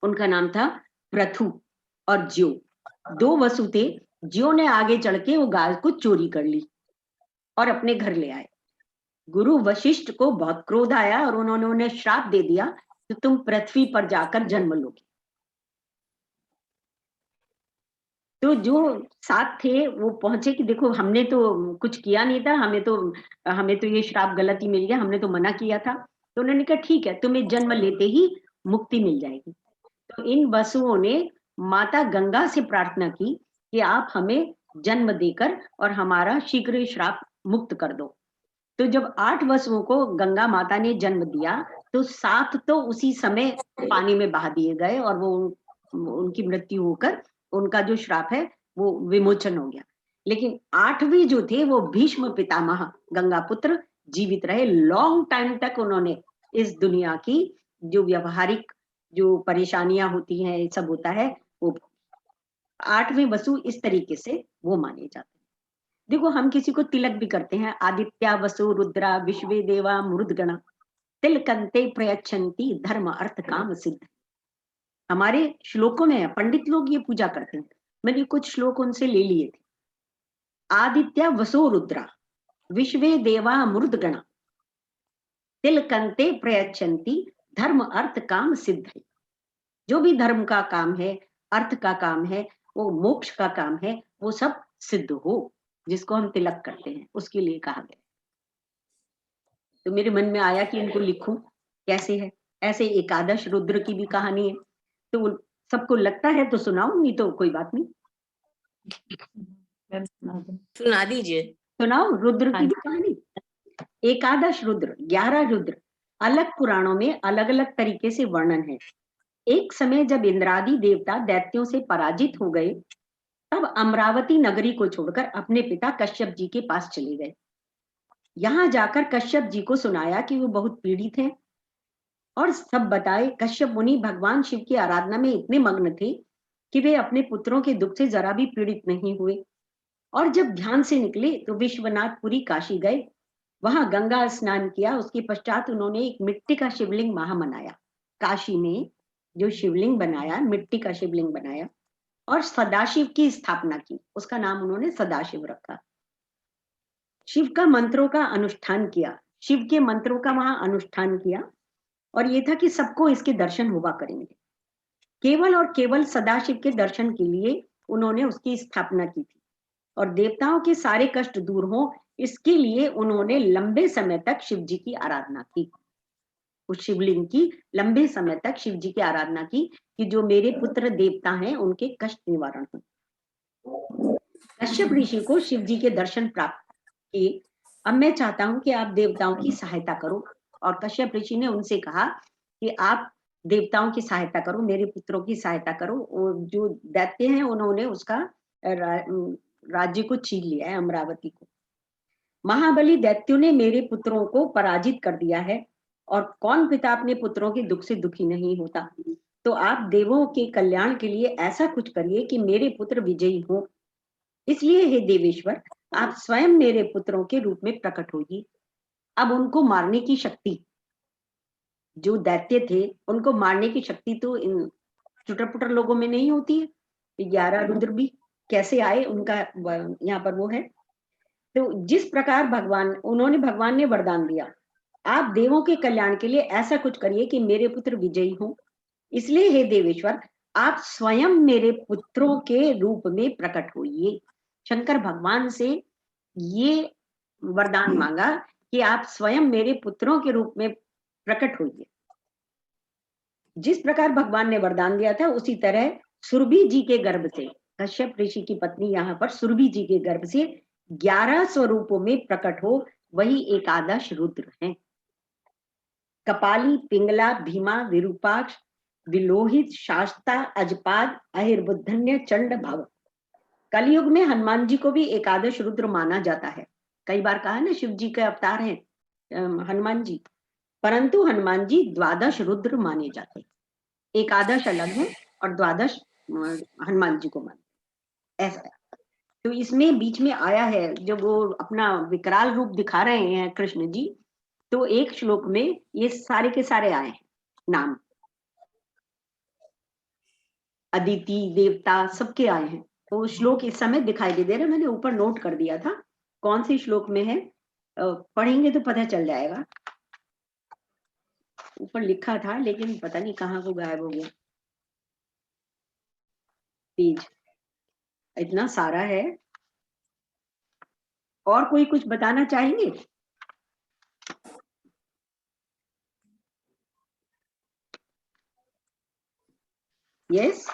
उनका नाम था पृथु और ज्यो। 2 वसु थे। ज्यो ने आगे चढ़ के वो गाय को चोरी कर ली और अपने घर ले आए। गुरु वशिष्ठ को बहुत क्रोध आया और उन्होंने उन्हें श्राप दे दिया कि तुम पृथ्वी पर जाकर जन्म लोगे। तो जो 7 थे वो पहुंचे कि देखो, हमने तो कुछ किया नहीं था, हमें तो ये श्राप गलत ही मिल गया, हमने तो मना किया था। तो उन्होंने कहा, ठीक है, तुम्हें जन्म लेते ही मुक्ति मिल जाएगी। तो इन वसुओं ने माता गंगा से प्रार्थना की कि आप हमें जन्म देकर और हमारा शीघ्र श्राप मुक्त कर दो। तो जब 8 वसुओं को गंगा माता ने जन्म दिया, तो 7 तो उसी समय पानी में बहा दिए गए और वो उनकी मृत्यु होकर उनका जो श्राप है वो विमोचन हो गया। लेकिन 8वीं जो थे, वो भीष्म पितामह गंगा पुत्र जीवित रहे। लॉन्ग टाइम तक उन्होंने इस दुनिया की जो व्यवहारिक जो परेशानियां होती हैं, सब होता है, वो 8वें वसु इस तरीके से वो माने जाते हैं। देखो, हम किसी को तिलक भी करते हैं, आदित्य वसु रुद्रा विश्वे देवा मरुद्गणा तिलकंते प्रयच्छन्ति धर्म अर्थ काम सिद्ध। हमारे श्लोकों में है, पंडित लोग ये पूजा करते हैं। मैंने कुछ श्लोक उनसे ले लिए थे। आदित्य वसु रुद्रा विश्वे देवा मरुद्गणा तिलकंते प्रयच्छन्ति धर्म अर्थ काम सिद्ध। जो भी धर्म का काम है, अर्थ का काम है, वो मोक्ष का काम है, वो सब सिद्ध हो, जिसको हम तिलक करते हैं, उसके लिए कहा गया। तो मेरे मन में आया कि इनको लिखूं, कैसे है। ऐसे एकादश रुद्र की भी कहानी है, तो सबको लगता है तो सुनाऊं, नहीं तो कोई बात नहीं, सुना दीजिए। सुनाओ रुद्र की भी कहानी। एकादश रुद्र, 11 रुद्र अलग पुराणों में अलग अलग तरीके से वर्णन है। एक समय जब इंद्रादि देवता दैत्यों से पराजित हो गए, तब अमरावती नगरी को छोड़कर अपने पिता कश्यप जी के पास चले गए। यहाँ जाकर कश्यप जी को सुनाया कि वो बहुत पीड़ित हैं और सब बताए। कश्यप मुनि भगवान शिव की आराधना में इतने मग्न थे कि वे अपने पुत्रों के दुख से जरा भी पीड़ित नहीं हुए। और जब ध्यान से निकले तो विश्वनाथपुरी काशी गए, वहां गंगा स्नान किया। उसके पश्चात उन्होंने एक मिट्टी का शिवलिंग वहां बनाया। काशी में जो शिवलिंग बनाया, मिट्टी का शिवलिंग बनाया, और सदाशिव की स्थापना की। उसका नाम उन्होंने सदाशिव रखा। शिव का मंत्रों का अनुष्ठान किया, शिव के मंत्रों का वहां अनुष्ठान किया, और ये था कि सबको इसके दर्शन हुआ करेंगे। केवल और केवल सदाशिव के दर्शन के लिए उन्होंने उसकी स्थापना की थी, और देवताओं के सारे कष्ट दूर हो इसके लिए उन्होंने लंबे समय तक शिव जी की आराधना की। उस शिवलिंग की लंबे समय तक शिव जी की आराधना की कि जो मेरे पुत्र देवता हैं उनके कष्ट निवारण हो। कश्यप ऋषि को शिव जी के दर्शन प्राप्त किए। अब मैं चाहता हूं कि आप देवताओं की सहायता करो, और कश्यप ऋषि ने उनसे कहा कि आप देवताओं की सहायता करो, मेरे पुत्रों की सहायता करो। और जो दैत्य हैं उन्होंने उसका राज्य को छीन लिया है, अमरावती को। महाबली दैत्यों ने मेरे पुत्रों को पराजित कर दिया है, और कौन पिता अपने पुत्रों के दुख से दुखी नहीं होता। तो आप देवों के कल्याण के लिए ऐसा कुछ करिए कि मेरे पुत्र विजयी हो। इसलिए हे देवेश्वर, आप स्वयं मेरे पुत्रों के रूप में प्रकट होइए। अब उनको मारने की शक्ति, जो दैत्य थे उनको मारने की शक्ति तो इन चुटर-पुटर लोगों में नहीं होती है। 11 रुद्र भी कैसे आए, उनका यहाँ पर वो है। तो जिस प्रकार भगवान ने वरदान दिया, आप देवों के कल्याण के लिए ऐसा कुछ करिए कि मेरे पुत्र विजयी हो। इसलिए हे देवेश्वर, आप स्वयं मेरे पुत्रों के रूप में प्रकट होइए। शंकर भगवान से ये वरदान मांगा कि आप स्वयं मेरे पुत्रों के रूप में प्रकट होइए। जिस प्रकार भगवान ने वरदान दिया था उसी तरह सुरभि जी के गर्भ से, कश्यप ऋषि की पत्नी यहाँ पर सुरभि जी के गर्भ से 11 स्वरूपों में प्रकट हो, वही एकादश रुद्र हैं। कपाली, पिंगला, भीमा, विरूपाक्ष, विलोहित, शास्ता, अजपाद, अहिर्बुद्धन्य, चंड, भव। कलयुग में हनुमान जी को भी एकादश रुद्र माना जाता है। कई बार कहा ना शिव जी के अवतार हैं हनुमान जी, परंतु हनुमान जी द्वादश रुद्र माने जाते हैं। एकादश अलग है और द्वादश हनुमान जी को मानते, ऐसा है। तो इसमें बीच में आया है जब वो अपना विकराल रूप दिखा रहे हैं कृष्ण जी, तो एक श्लोक में ये सारे के सारे आए हैं नाम, अदिति, देवता सबके आए हैं। तो श्लोक इस समय दिखाई दे रहा है, मैंने ऊपर नोट कर दिया था कौन सी श्लोक में है, पढ़ेंगे तो पता चल जाएगा। ऊपर लिखा था लेकिन पता नहीं कहाँ को गायब हो गया पेज, इतना सारा है। और कोई कुछ बताना चाहेंगे? यस,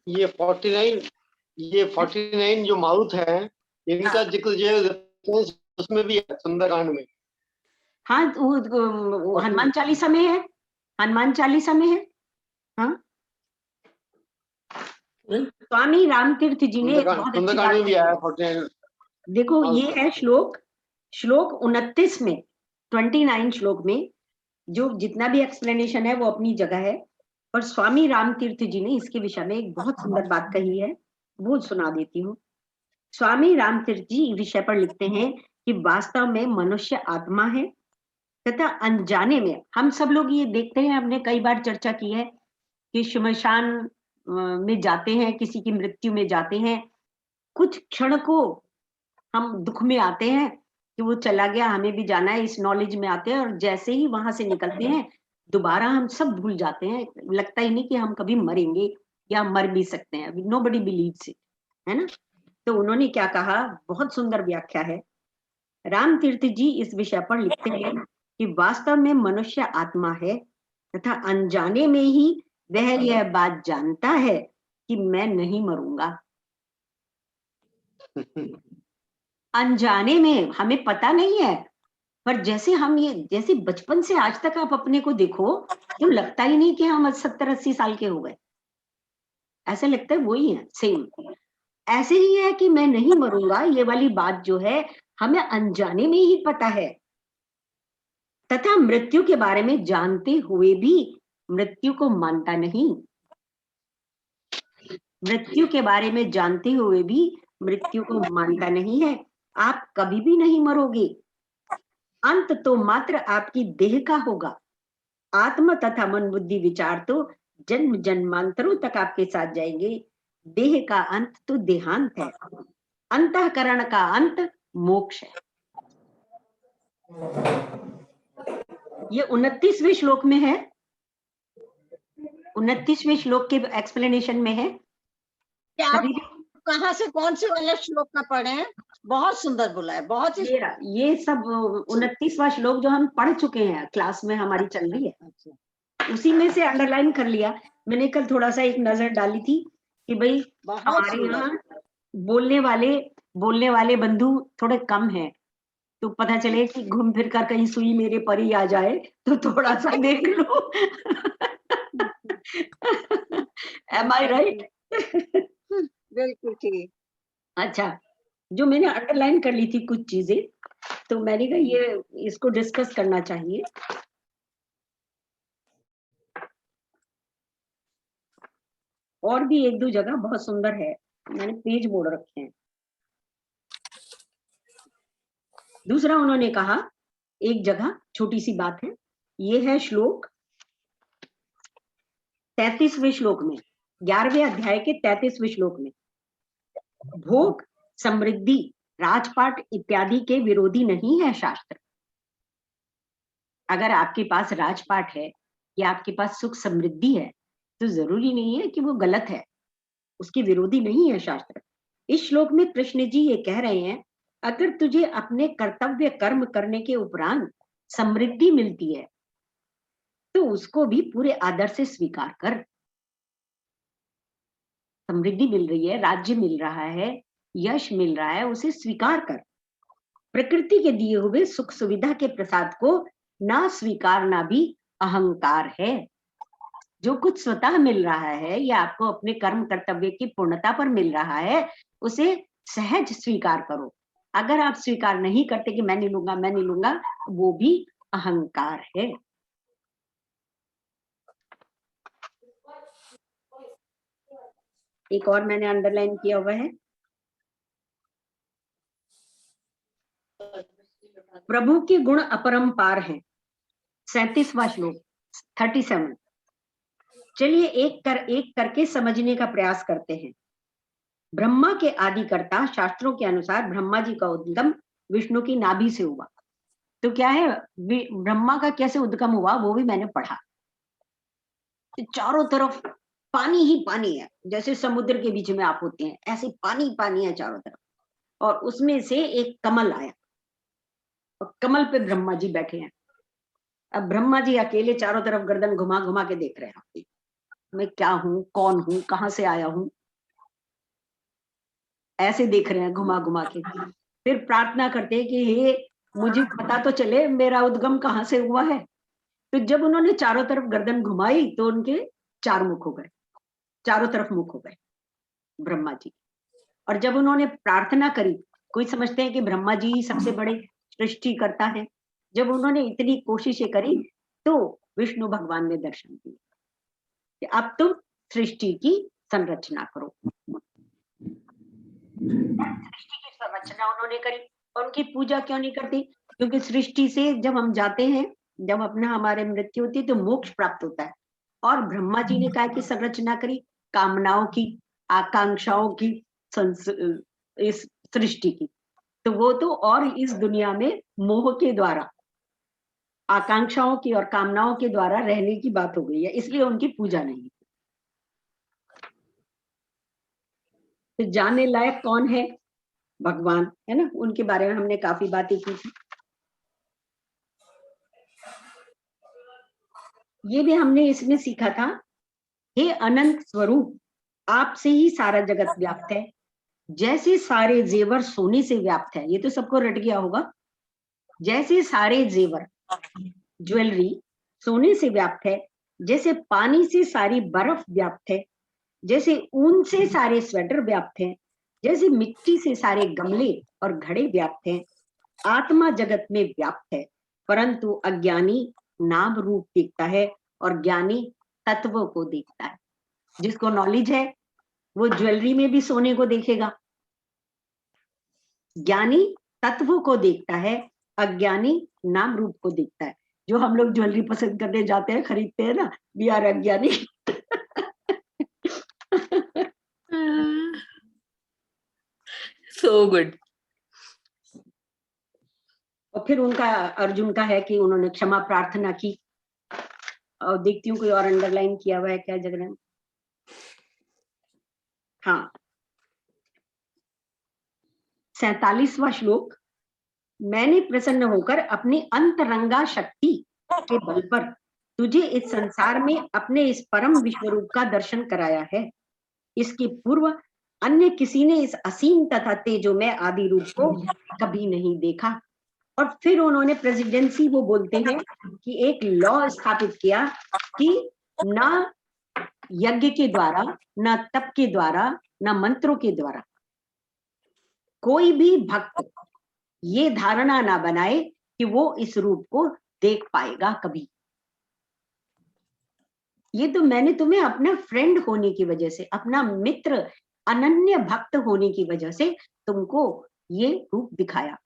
ये 49 जो मारुत है इनका जिक्र जो उसमें भी है सुंदरकांड में। हाँ, वो हनुमान चालीसा में है, हनुमान चालीसा में है। हाँ, स्वामी रामतीर्थ जी ने बहुत अच्छी बात भी आया 49। देखो ये है श्लोक 29 में, 29 श्लोक में जो जितना भी एक्सप्लेनेशन है वो अपनी जगह है, और स्वामी रामतीर्थ जी ने इसके विषय में एक बहुत सुंदर बात कही है, वो सुना देती हूँ। स्वामी रामतीर्थ जी विषय पर लिखते हैं कि वास्तव में मनुष्य आत्मा है तथा अनजाने में हम सब लोग ये देखते हैं, हमने कई बार चर्चा की है कि श्मशान में जाते हैं, किसी की मृत्यु में जाते हैं, कुछ क्षण को हम दुख में आते हैं कि वो चला गया, हमें भी जाना है, इस नॉलेज में आते हैं, और जैसे ही वहां से निकलते हैं दोबारा हम सब भूल जाते हैं, लगता ही नहीं कि हम कभी मरेंगे या मर भी सकते हैं। नोबडी बिलीव्स इट, है ना। तो उन्होंने क्या कहा, बहुत सुंदर व्याख्या है। रामतीर्थ जी इस विषय पर लिखते हैं कि वास्तव में मनुष्य आत्मा है तथा अनजाने में ही वह यह बात जानता है कि मैं नहीं मरूंगा। अनजाने में हमें पता नहीं है, पर जैसे हम ये जैसे बचपन से आज तक आप अपने को देखो तो लगता ही नहीं कि हम 70-80 साल के हो गए, ऐसा लगता है वही है सेम। ऐसे ही है कि मैं नहीं मरूंगा, ये वाली बात जो है हमें अनजाने में ही पता है, तथा मृत्यु के बारे में जानते हुए भी मृत्यु को मानता नहीं। मृत्यु के बारे में जानते हुए भी मृत्यु को मानता नहीं है। आप कभी भी नहीं मरोगे, अंत तो मात्र आपकी देह का होगा, आत्मा तथा मन बुद्धि विचार तो जन्म जन्मांतरों तक आपके साथ जाएंगे। देह का अंत तो देहांत है, अंतःकरण का अंत मोक्ष है। ये 29वें श्लोक में है, 29वें श्लोक के एक्सप्लेनेशन में है। क्या आप कहाँ से कौन से वाले श्लोक का पढ़े हैं? बहुत सुंदर बोला है, बहुत ही ये सब 29वां श्लोक जो हम पढ़ चुके हैं, क्लास में हमारी चल रही है, उसी में से अंडरलाइन कर लिया। मैंने कल थोड़ा सा एक नजर डाली थी कि भाई हमारे यहाँ बोलने वाले बंधु थोड़े कम हैं, तो पता चले कि घूम फिर कर कहीं सुई मेरे पर ही आ जाए तो थोड़ा सा देख लो। Am I right? बिल्कुल ठीक। अच्छा, जो मैंने अंडरलाइन कर ली थी कुछ चीजें, तो मैंने कहा ये इसको डिस्कस करना चाहिए। और भी एक दो जगह बहुत सुंदर है, मैंने पेज मोड़ रखे हैं। दूसरा उन्होंने कहा, एक जगह छोटी सी बात है, ये है श्लोक 33वें श्लोक में, 11वें अध्याय के 33वें श्लोक में, भोग, समृद्धि, राजपाट इत्यादि के विरोधी नहीं है शास्त्र। अगर आपके पास राजपाट है या आपके पास सुख समृद्धि है तो जरूरी नहीं है कि वो गलत है, उसके विरोधी नहीं है शास्त्र। इस श्लोक में कृष्ण जी ये कह रहे हैं, अगर तुझे अपने कर्तव्य कर्म करने के उपरांत समृद्धि मिलती है तो उसको भी पूरे आदर से स्वीकार कर। समृद्धि मिल रही है, राज्य मिल रहा है, यश मिल रहा है, उसे स्वीकार कर। प्रकृति के दिए हुए सुख सुविधा के प्रसाद को ना स्वीकारना भी अहंकार है। जो कुछ स्वतः मिल रहा है या आपको अपने कर्म कर्तव्य की पूर्णता पर मिल रहा है, उसे सहज स्वीकार करो। अगर आप स्वीकार नहीं करते कि मैं नहीं लूंगा, वो भी अहंकार है। एक और मैंने अंडरलाइन किया हुआ है, प्रभु के गुण अपरंपार हैं, 37वां श्लोक 37। चलिए एक करके समझने का प्रयास करते हैं। ब्रह्मा के आदिकर्ता शास्त्रों के अनुसार ब्रह्मा जी का उद्गम विष्णु की नाभि से हुआ। तो क्या है, ब्रह्मा का कैसे उद्गम हुआ वो भी मैंने पढ़ा। चारों तरफ पानी ही पानी है, जैसे समुद्र के बीच में आप होते हैं, ऐसे पानी पानी है चारों तरफ, और उसमें से एक कमल आया और कमल पे ब्रह्मा जी बैठे हैं। अब ब्रह्मा जी अकेले चारों तरफ गर्दन घुमा घुमा के देख रहे हैं, मैं क्या हूं, कौन हूं, कहां से आया हूं, ऐसे देख रहे हैं घुमा घुमा के। फिर प्रार्थना करते हैं कि हे मुझे पता तो चले मेरा उद्गम कहां से हुआ है। तो जब उन्होंने चारों तरफ गर्दन घुमाई तो उनके 4 मुख हो गए, चारों तरफ मुख हो गए ब्रह्मा जी। और जब उन्होंने प्रार्थना करी, कोई समझते हैं कि ब्रह्मा जी सबसे बड़े सृष्टि करता है, जब उन्होंने इतनी कोशिशें करी तो विष्णु भगवान ने दर्शन दिए कि अब तुम सृष्टि की संरचना करो। सृष्टि की संरचना उन्होंने करी। और उनकी पूजा क्यों नहीं करती? क्योंकि सृष्टि से जब हम जाते हैं, जब अपना हमारे मृत्यु होती है तो मोक्ष प्राप्त होता है। और ब्रह्मा जी ने क्या की संरचना करी? कामनाओं की, आकांक्षाओं की, इस सृष्टि की। तो वो तो और इस दुनिया में मोह के द्वारा, आकांक्षाओं की और कामनाओं के द्वारा रहने की बात हो गई है, इसलिए उनकी पूजा नहीं। तो जानने लायक कौन है? भगवान है ना, उनके बारे में हमने काफी बातें की थी। ये भी हमने इसमें सीखा था, हे अनंत स्वरूप, आपसे ही सारा जगत व्याप्त है। जैसे सारे जेवर सोने से व्याप्त है, ये तो सबको रट गया होगा। जैसे सारे जेवर, ज्वेलरी सोने से व्याप्त है, जैसे पानी से सारी बर्फ व्याप्त है, जैसे ऊन से सारे स्वेटर व्याप्त हैं, जैसे मिट्टी से सारे गमले और घड़े व्याप्त हैं, आत्मा जगत में व्याप्त है। परंतु अज्ञानी नाम रूप देखता है और ज्ञानी तत्व को देखता है। जिसको नॉलेज है वो ज्वेलरी में भी सोने को देखेगा, ज्ञानी तत्व को देखता है, अज्ञानी नाम रूप को देखता है। जो हम लोग ज्वेलरी पसंद करने जाते हैं, खरीदते हैं ना, वी आर अज्ञानी। So good. और फिर उनका, अर्जुन का है कि उन्होंने क्षमा प्रार्थना की। और देखती हूँ कोई और अंडरलाइन किया हुआ है क्या जगह? हाँ, 47वां श्लोक, मैंने प्रसन्न होकर अपनी अंतरंगा शक्ति के बल पर तुझे इस संसार में अपने इस परम विश्वरूप का दर्शन कराया है। इसके पूर्व अन्य किसी ने इस असीम तथा तेजोमय आदि रूप को कभी नहीं देखा। और फिर उन्होंने प्रेसिडेंसी, वो बोलते हैं कि एक लॉ स्थापित किया कि ना यज्ञ के द्वारा, ना तप के द्वारा, ना मंत्रों के द्वारा कोई भी भक्त ये धारणा ना बनाए कि वो इस रूप को देख पाएगा कभी। ये तो मैंने तुम्हें अपना फ्रेंड होने की वजह से, अपना मित्र, अनन्य भक्त होने की वजह से तुमको ये रूप दिखाया।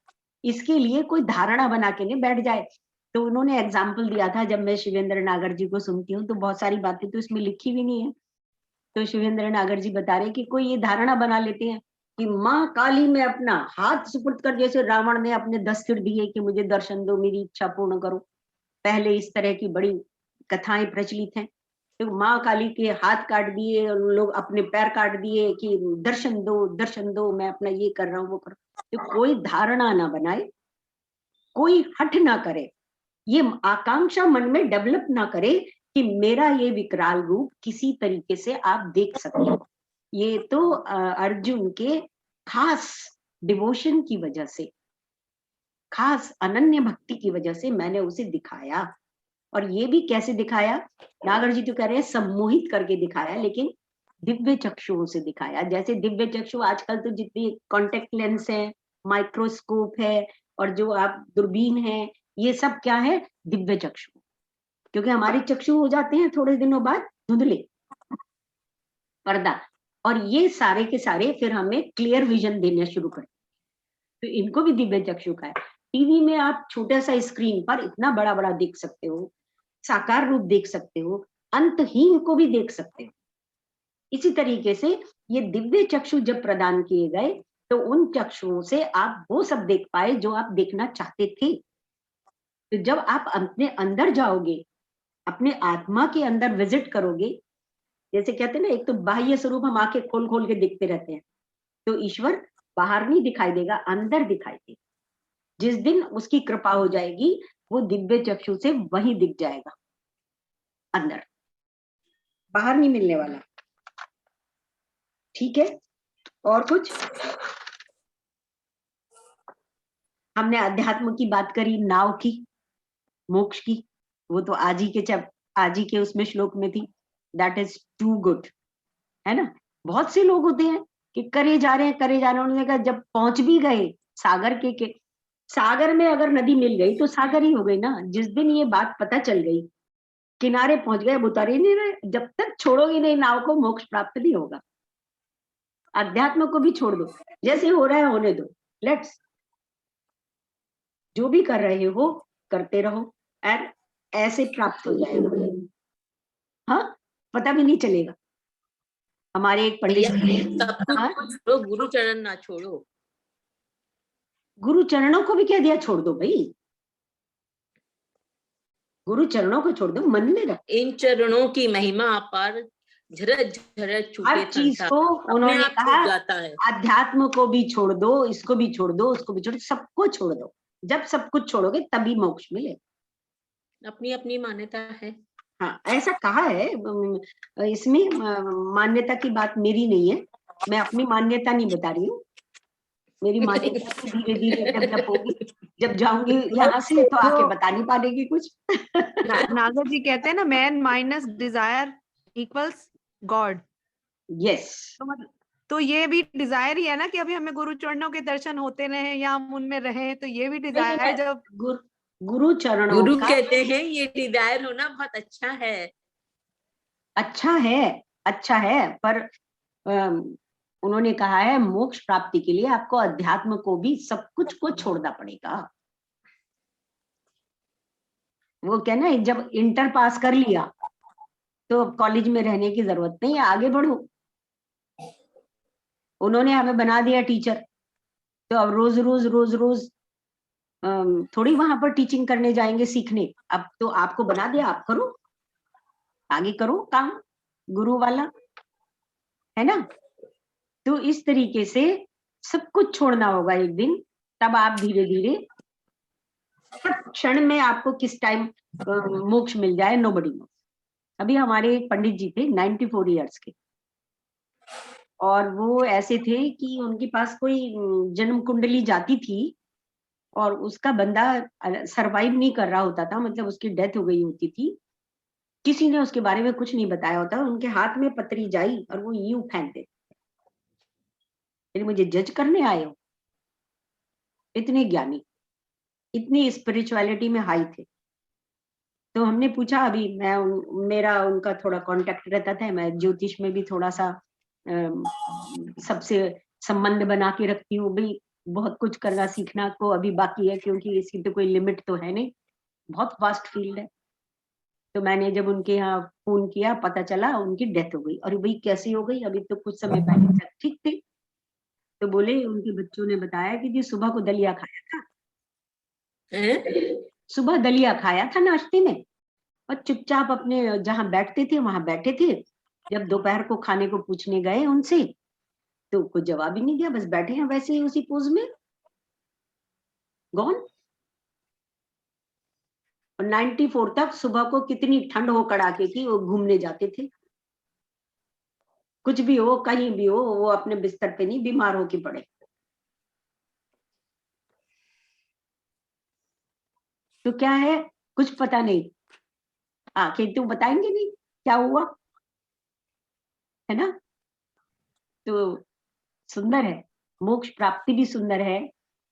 इसके लिए कोई धारणा बना के नहीं बैठ जाए। तो उन्होंने एग्जाम्पल दिया था, जब मैं शिवेंद्र नागर जी को सुनती हूँ तो बहुत सारी बातें तो इसमें लिखी भी नहीं है। तो शिवेंद्र नागर जी बता रहे कि कोई ये धारणा बना लेते हैं कि माँ काली में अपना हाथ सुपुर्द कर, जैसे रावण ने अपने 10 सिर दिए कि मुझे दर्शन दो, मेरी इच्छा पूर्ण करो। पहले इस तरह की बड़ी कथाएं प्रचलित हैं। तो माँ काली के हाथ काट दिए और लोग अपने पैर काट दिए कि दर्शन दो, मैं अपना ये कर रहा हूँ, वो कर रहा हूँ। तो कोई धारणा ना बनाए, कोई हठ ना करे, ये आकांक्षा मन में डेवलप ना करे कि मेरा ये विकराल रूप किसी तरीके से आप देख सकें। ये तो अर्जुन के खास डिवोशन की वजह से, खास अनन्य भक्ति की वजह से मैंने उसे दिखाया। और ये भी कैसे दिखाया? नागर जी तो कह रहे हैं सम्मोहित करके दिखाया, लेकिन दिव्य चक्षुओं से दिखाया। जैसे दिव्य चक्षु आजकल तो जितनी कॉन्टेक्ट लेंस है, माइक्रोस्कोप है, और जो आप दूरबीन है, ये सब क्या है? दिव्य चक्षु। क्योंकि हमारे चक्षु हो जाते हैं थोड़े दिनों बाद धुंधले, पर्दा, और ये सारे के सारे फिर हमें क्लियर विजन देना शुरू करें। तो इनको भी दिव्य चक्षु का है। टीवी में आप छोटा सा स्क्रीन पर इतना बड़ा बड़ा देख सकते हो, साकार रूप देख सकते हो, अंतहीन को भी देख सकते हो। इसी तरीके से ये दिव्य चक्षु जब प्रदान किए गए तो उन चक्षुओं से आप वो सब देख पाए जो आप देखना चाहते थे। तो जब आप अपने अंदर जाओगे, अपने आत्मा के अंदर विजिट करोगे, जैसे कहते हैं ना, एक तो बाह्य स्वरूप हम आंखें खोल खोल के देखते रहते हैं, तो ईश्वर बाहर नहीं दिखाई देगा, अंदर दिखाई देगा। जिस दिन उसकी कृपा हो जाएगी, वो दिव्य चक्षु से वही दिख जाएगा, अंदर, बाहर नहीं मिलने वाला। ठीक है, और कुछ? हमने अध्यात्म की बात करी, नाव की, मोक्ष की, वो तो आज ही के उसमें श्लोक में थी। दैट इज टू गुड, है ना। बहुत से लोग होते हैं कि करे जा रहे हैं, उन्होंने कहा जब पहुंच भी गए सागर के सागर में अगर नदी मिल गई तो सागर ही हो गई ना। जिस दिन ये बात पता चल गई, किनारे पहुंच गए, अब उतार ही नहीं रहे। जब तक छोड़ोगे नहीं नाव को, मोक्ष प्राप्त नहीं होगा। अध्यात्म को भी छोड़ दो, जैसे हो रहा है होने दो, लेट्स, जो भी कर रहे हो करते रहो, और ऐसे प्राप्त हो जाएगा। हाँ, पता भी नहीं चलेगा। हमारे एक पंडित, तो गुरु चरण ना छोड़ो। गुरु चरणों को भी कह दिया छोड़ दो भाई, गुरु चरणों को छोड़ दो, मन में रख। इन चरणों की महिमा अपार, झरझ छूटे हर चीज को उन्होंने कहा, जाता है। अध्यात्म को भी छोड़ दो, इसको भी छोड़ दो, उसको भी छोड़ दो, सबको छोड़ दो। जब सब कुछ छोड़ोगे तभी मोक्ष मिले। अपनी अपनी मान्यता है। हाँ, ऐसा कहा है। इसमें मान्यता की बात मेरी नहीं है, मैं अपनी मान्यता नहीं बता रही हूँ। मेरी मान्यता तो धीरे धीरे डेवलप होगी। जब जाऊंगी यहाँ से तो आके बता नहीं पाएगी कुछ। नागर जी कहते हैं ना, man minus desire equals God. Yes, तो ये भी डिजायर ही है ना कि अभी हमें गुरु चरणों के दर्शन होते रहे या हम उनमें रहे, तो ये भी डिजायर। जब गुरु चरणों गुरु का कहते हैं ये डिजायर होना बहुत अच्छा है। अच्छा है, पर उन्होंने कहा है मोक्ष प्राप्ति के लिए आपको अध्यात्म को भी, सब कुछ को छोड़ना पड़ेगा। वो क्या ना, जब इंटर पास कर लिया तो अब कॉलेज में रहने की जरूरत नहीं है, आगे बढ़ो। उन्होंने हमें बना दिया टीचर, तो अब रोज रोज रोज रोज थोड़ी वहां पर टीचिंग करने जाएंगे सीखने। अब तो आपको बना दिया, आप करो, आगे करो काम गुरु वाला, है ना। तो इस तरीके से सब कुछ छोड़ना होगा एक दिन, तब आप धीरे धीरे, हर क्षण में आपको किस टाइम मोक्ष मिल जाए, नोबडी नोस। अभी हमारे एक पंडित जी थे 94 इयर्स के, और वो ऐसे थे कि उनके पास कोई जन्म कुंडली जाती थी और उसका बंदा सरवाइव नहीं कर रहा होता था, मतलब उसकी डेथ हो गई होती थी। किसी ने उसके बारे में कुछ नहीं बताया होता, उनके हाथ में पत्री जाई और वो यूं फेंकते, फिर मुझे जज करने आए हो। इतने ज्ञानी, इतनी स्पिरिचुअलिटी में हाई थे। तो हमने पूछा, अभी मेरा उनका थोड़ा कांटेक्ट रहता था, मैं ज्योतिष में भी थोड़ा सा सबसे संबंध बना के रखती हूँ भाई, बहुत कुछ करना सीखना को अभी बाकी है, क्योंकि इसकी तो कोई लिमिट तो है नहीं, बहुत वास्ट फील्ड है। तो मैंने जब उनके यहाँ फोन किया, पता चला उनकी डेथ हो गई। और भाई कैसी हो गई, अभी तो कुछ समय पहले तक ठीक थे। तो बोले उनके बच्चों ने बताया कि जी सुबह को दलिया खाया था, सुबह दलिया खाया था नाश्ते में, और चुपचाप अपने जहां बैठते थे वहां बैठे थे। जब दोपहर को खाने को पूछने गए उनसे, तो कुछ जवाब ही नहीं दिया, बस बैठे हैं वैसे ही उसी पोज में, गॉन। और 94 तक सुबह को कितनी ठंड हो कड़ाके की, वो घूमने जाते थे। कुछ भी हो, कहीं भी हो, वो अपने बिस्तर पे नहीं बीमार होके पड़े। तो क्या है, कुछ पता नहीं, आखिर तो बताएंगे नहीं क्या हुआ, है ना। तो सुंदर है, मोक्ष प्राप्ति भी सुंदर है,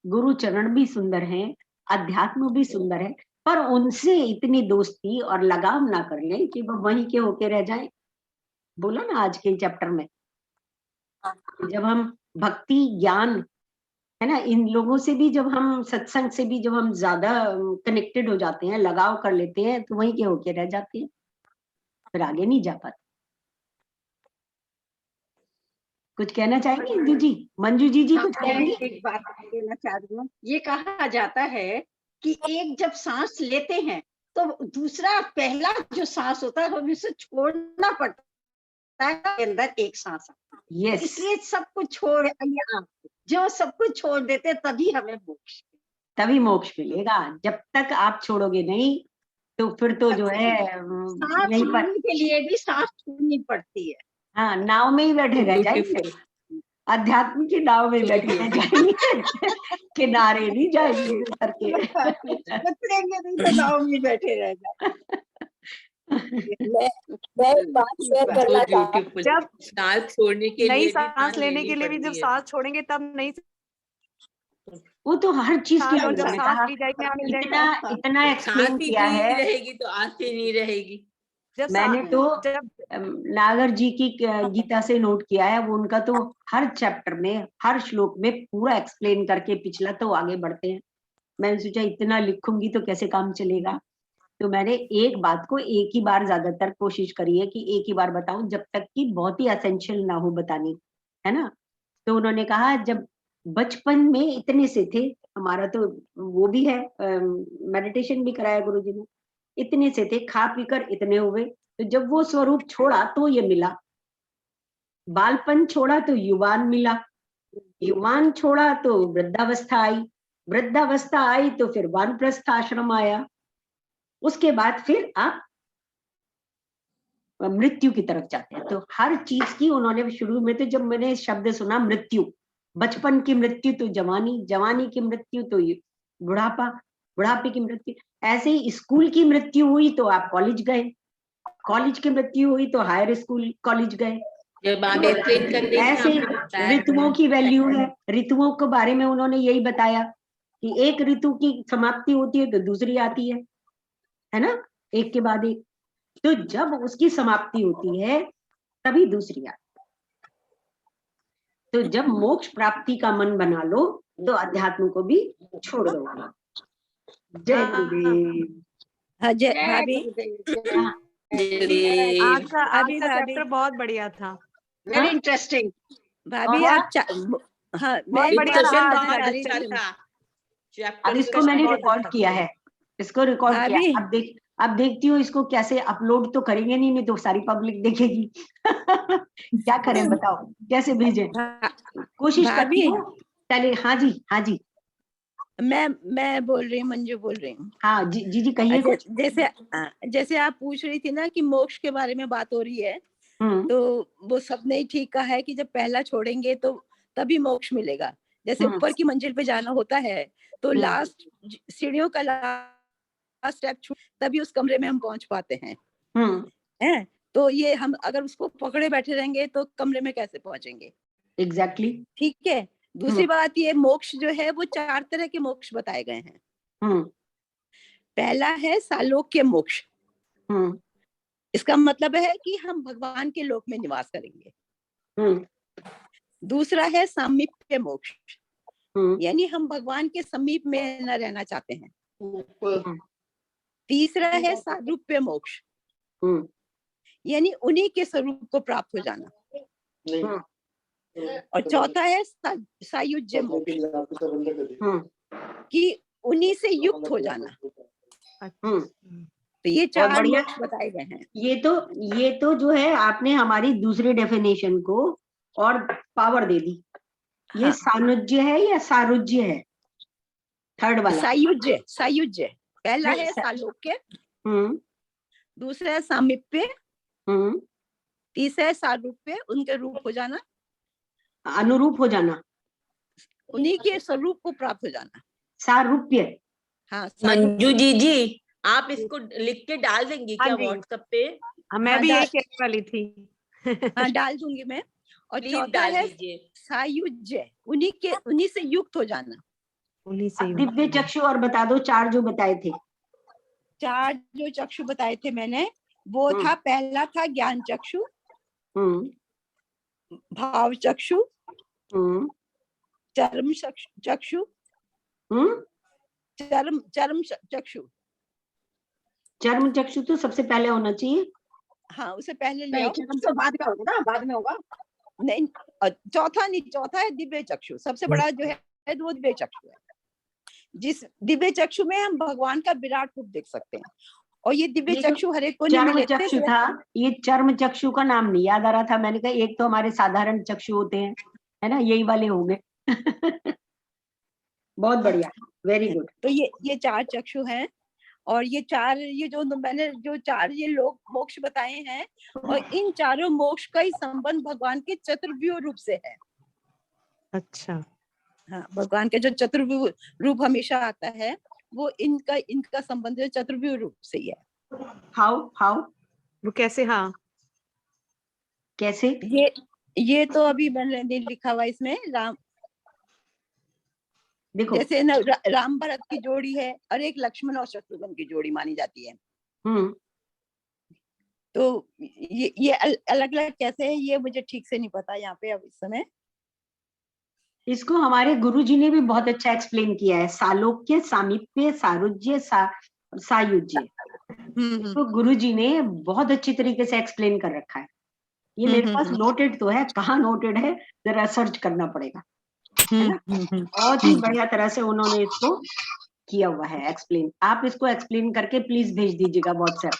गुरु चरण भी सुंदर है, अध्यात्म भी सुंदर है, पर उनसे इतनी दोस्ती और लगाव ना कर लें कि वो वहीं के होके रह जाएं। बोला ना आज के चैप्टर में, जब हम भक्ति ज्ञान, है ना, इन लोगों से भी, जब हम सत्संग से भी जब हम ज्यादा कनेक्टेड हो जाते हैं, लगाव कर लेते हैं, तो वहीं के होके रह जाते हैं, फिर आगे नहीं जा पाते। कुछ कहना चाहेंगे इंदु जी, मंजू जी कुछ कहेंगे? एक बात कहना चाह रही हूँ, ये कहा जाता है कि एक जब सांस लेते हैं तो दूसरा पहला जो सांस होता है हमें उसे छोड़ना पड़ता है, अंदर एक सांस आता है। Yes. इसलिए सब कुछ छोड़, जो सब कुछ छोड़ देते तभी हमें मोक्ष, तभी मोक्ष मिलेगा। जब तक आप छोड़ोगे नहीं तो फिर तो जो है सांस छोड़ने के लिए भी सांस छोड़नी पड़ती है। हाँ, नाव में ही बैठे रह जाएंगे, अध्यात्म की नाव में बैठे रह जाएंगे, किनारे नहीं जाएंगे उतर के, उतरेंगे नहीं तो नाव में बैठे रह जाएंगे। मैं बात शेयर करना चाहती हूँ, जब सांस छोड़ने के नई लिए सांस लेने के लिए भी जब सांस छोड़ेंगे तब नहीं, वो तो हर चीज की जब सांस ली जाएगी, इतना एक्सप्लेन किया है, रहेगी तो आती नहीं रहेगी। मैंने तो नागर जी की गीता से नोट किया है, वो उनका तो हर चैप्टर में, हर श्लोक में पूरा एक्सप्लेन करके पिछला तो आगे बढ़ते हैं। मैंने सोचा इतना लिखूंगी तो कैसे काम चलेगा, तो मैंने एक बात को एक ही बार ज्यादातर कोशिश करी है कि एक ही बार बताऊं, जब तक कि बहुत ही एसेंशियल ना हो बतानी, है ना। तो उन्होंने कहा जब बचपन में इतने से थे, हमारा तो वो भी है, मेडिटेशन भी कराया गुरुजी ने, इतने से थे, खा पीकर इतने हुए, तो जब वो स्वरूप छोड़ा तो ये मिला, बालपन छोड़ा तो युवान मिला, युवान छोड़ा तो वृद्धावस्था आई, वृद्धावस्था आई तो फिर वानप्रस्थ आश्रम आया, उसके बाद फिर आप मृत्यु की तरफ जाते हैं। तो हर चीज की उन्होंने शुरू में, तो जब मैंने शब्द सुना मृत्यु, बचपन की मृत्यु तो जवानी, जवानी की मृत्यु तो बुढ़ापा, बुढ़ापे की मृत्यु, ऐसे ही स्कूल की मृत्यु हुई तो आप कॉलेज गए, कॉलेज की मृत्यु हुई तो हायर स्कूल कॉलेज गए। ऐसे ऋतुओं की वैल्यू है, ऋतुओं के बारे में उन्होंने यही बताया कि एक ऋतु की समाप्ति होती है तो दूसरी आती है ना, एक के बाद एक, तो जब उसकी समाप्ति होती है तभी दूसरी आती है। तो जब मोक्ष प्राप्ति का मन बना लो तो अध्यात्म को भी छोड़ दो। जय गुरुदेव। हाँ जय भाभी गुरुदेव। आज का भाभी चैप्टर बहुत बढ़िया था। Very interesting. भाभी और आप हाँ मैं बहुत बढ़िया डिस्कशन रहा बहुत आज अच्छा का था। अब चैप्टर इसको मैंने बहुत रिकॉर्ड अच्छा किया है, इसको रिकॉर्ड किया भाभी है। अब देखती हूँ इसको कैसे अपलोड तो करेंगे नहीं तो सारी पब्लिक देखेगी। क्या करें बताओ, कैसे भेजें? कोशिश करती भाभी हूँ। चलिए, हाँ जी, हाँ जी, मैं बोल रही हूँ, मंजू बोल रही हूँ। हाँ जी जी जी कहिए कुछ। जैसे आप पूछ रही थी ना कि मोक्ष के बारे में बात हो रही है, तो वो सबने ही ठीक कहा है कि जब पहला छोड़ेंगे तो तभी मोक्ष मिलेगा। जैसे ऊपर की मंजिल पे जाना होता है तो लास्ट सीढ़ियों का लास्ट स्टेप तभी उस कमरे में हम पहुंच पाते हैं। हैं? तो ये हम अगर उसको पकड़े बैठे रहेंगे तो कमरे में कैसे पहुंचेंगे? एग्जैक्टली। ठीक है। दूसरी बात, ये मोक्ष जो है वो 4 तरह के मोक्ष बताए गए हैं। पहला है सालोक्य मोक्ष। इसका मतलब है कि हम भगवान के लोक में निवास करेंगे। दूसरा है सामीप्य मोक्ष, यानी हम भगवान के समीप में न रहना चाहते हैं। तीसरा है सारूप्य मोक्ष, यानी उन्हीं के स्वरूप को प्राप्त हो जाना। और चौथा है सायुज्य मोक्ष, कि उन्हीं से युक्त हो जाना। तो ये 4 मोक्ष बताए गए हैं। ये तो जो है आपने हमारी दूसरी डेफिनेशन को और पावर दे दी। ये सानुज्य है या सारुज्य है? थर्ड वाला सायुज्य। सायुज्य पहला है सालोक्य, दूसरा है सामीप्य, तीसरा है सारूप्य, उनके रूप हो जाना, अनुरूप हो जाना, उन्हीं के स्वरूप को प्राप्त हो जाना, सारूप्य। हाँ मंजू जी आप इसको लिख के डाल देंगी क्या व्हाट्सएप पे? मैं भी यही कहने वाली थी। हाँ डाल दूंगी मैं। और चौथा है सायुज्य, उन्हीं से युक्त हो जाना। उन्हीं से दिव्य चक्षु और बता दो 4 जो बताए थे। 4 जो चक्षु बताए थे मैंने, वो था पहला था ज्ञान चक्षु, भाव चक्षु, चर्म चक्षु, चर्म चक्षु। चर्म चक्षु तो सबसे पहले होना चाहिए। हाँ उसे पहले ले नहीं, आओ। चर्म तो बाद में होगा ना, बाद में होगा। नहीं, चौथा नहीं, चौथा है दिव्य चक्षु। सबसे बड़ा जो है वो दिव्य चक्षु है, जिस दिव्य चक्षु में हम भगवान का विराट रूप देख सकते हैं। और ये दिव्य चक्षु हर एक को नहीं मिले। चक्षु था, ये चर्म चक्षु का नाम नहीं याद आ रहा था। मैंने कहा एक तो हमारे साधारण चक्षु होते हैं, है ना, यही वाले होंगे। बहुत बढ़िया, वेरी गुड। तो ये 4 चक्षु हैं। और ये 4 ये जो मैंने जो 4 ये लोग मोक्ष बताए हैं, और इन चारों मोक्ष का ही संबंध भगवान के चतुर्व्यूह रूप से है। अच्छा। हाँ, भगवान के जो चतुर्व्यूह रूप हमेशा आता है वो इनका संबंध चतुर्व्यूह रूप से ही है। हाउ वो कैसे? हाँ कैसे? ये तो अभी मैंने नहीं लिखा हुआ इसमें। राम देखो, जैसे ना राम भरत की जोड़ी है और एक लक्ष्मण और शत्रुघ्न की जोड़ी मानी जाती है। तो ये अलग अलग कैसे है ये मुझे ठीक से नहीं पता यहाँ पे अब इस समय। इसको हमारे गुरुजी ने भी बहुत अच्छा एक्सप्लेन किया है। सालोक्य, सामीप्य, सारुज्य, सायुज्य। तो गुरुजी ने बहुत अच्छी तरीके से एक्सप्लेन कर रखा है। ये मेरे पास नोटेड तो है, कहाँ नोटेड है जरा सर्च करना पड़ेगा, है ना। बहुत ही बढ़िया तरह से उन्होंने इसको किया हुआ है एक्सप्लेन। आप इसको एक्सप्लेन करके प्लीज भेज दीजिएगा व्हाट्सएप।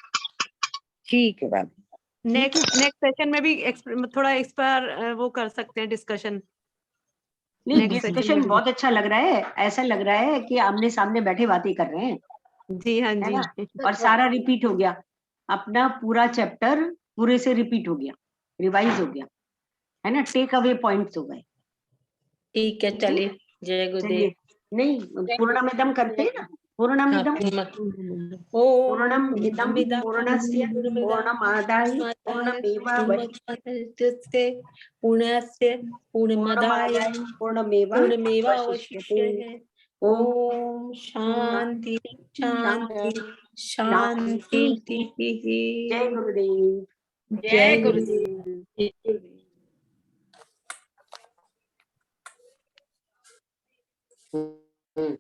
ठीक है बाबू। नेक्स्ट सेशन में भी थोड़ा इस पर वो कर सकते हैं डिस्कशन। नहीं, डिस्कशन बहुत अच्छा लग रहा है। ऐसा लग रहा है कि आमने सामने बैठे बातें कर रहे हैं। जी हाँ जी। और सारा रिपीट हो गया, अपना पूरा चैप्टर पूरे से रिपीट हो गया, रिवाइज हो गया, है ना। टेक अवे पॉइंट्स हो गए। ठीक है, चलिए। जय गुरुदेव। नहीं, पूर्णमिदम करते हैं ना, पूर्णमिदम। पूर्णम इदम पूर्णस्य पूर्णमादाय पूर्णमेवावशिष्यते पूर्णस्य पूर्णमादाय पूर्णमेवावशिष्यते। ओम शांति शांति शांति। जय गुरुदेव। जय गुरुदेव। हम्म।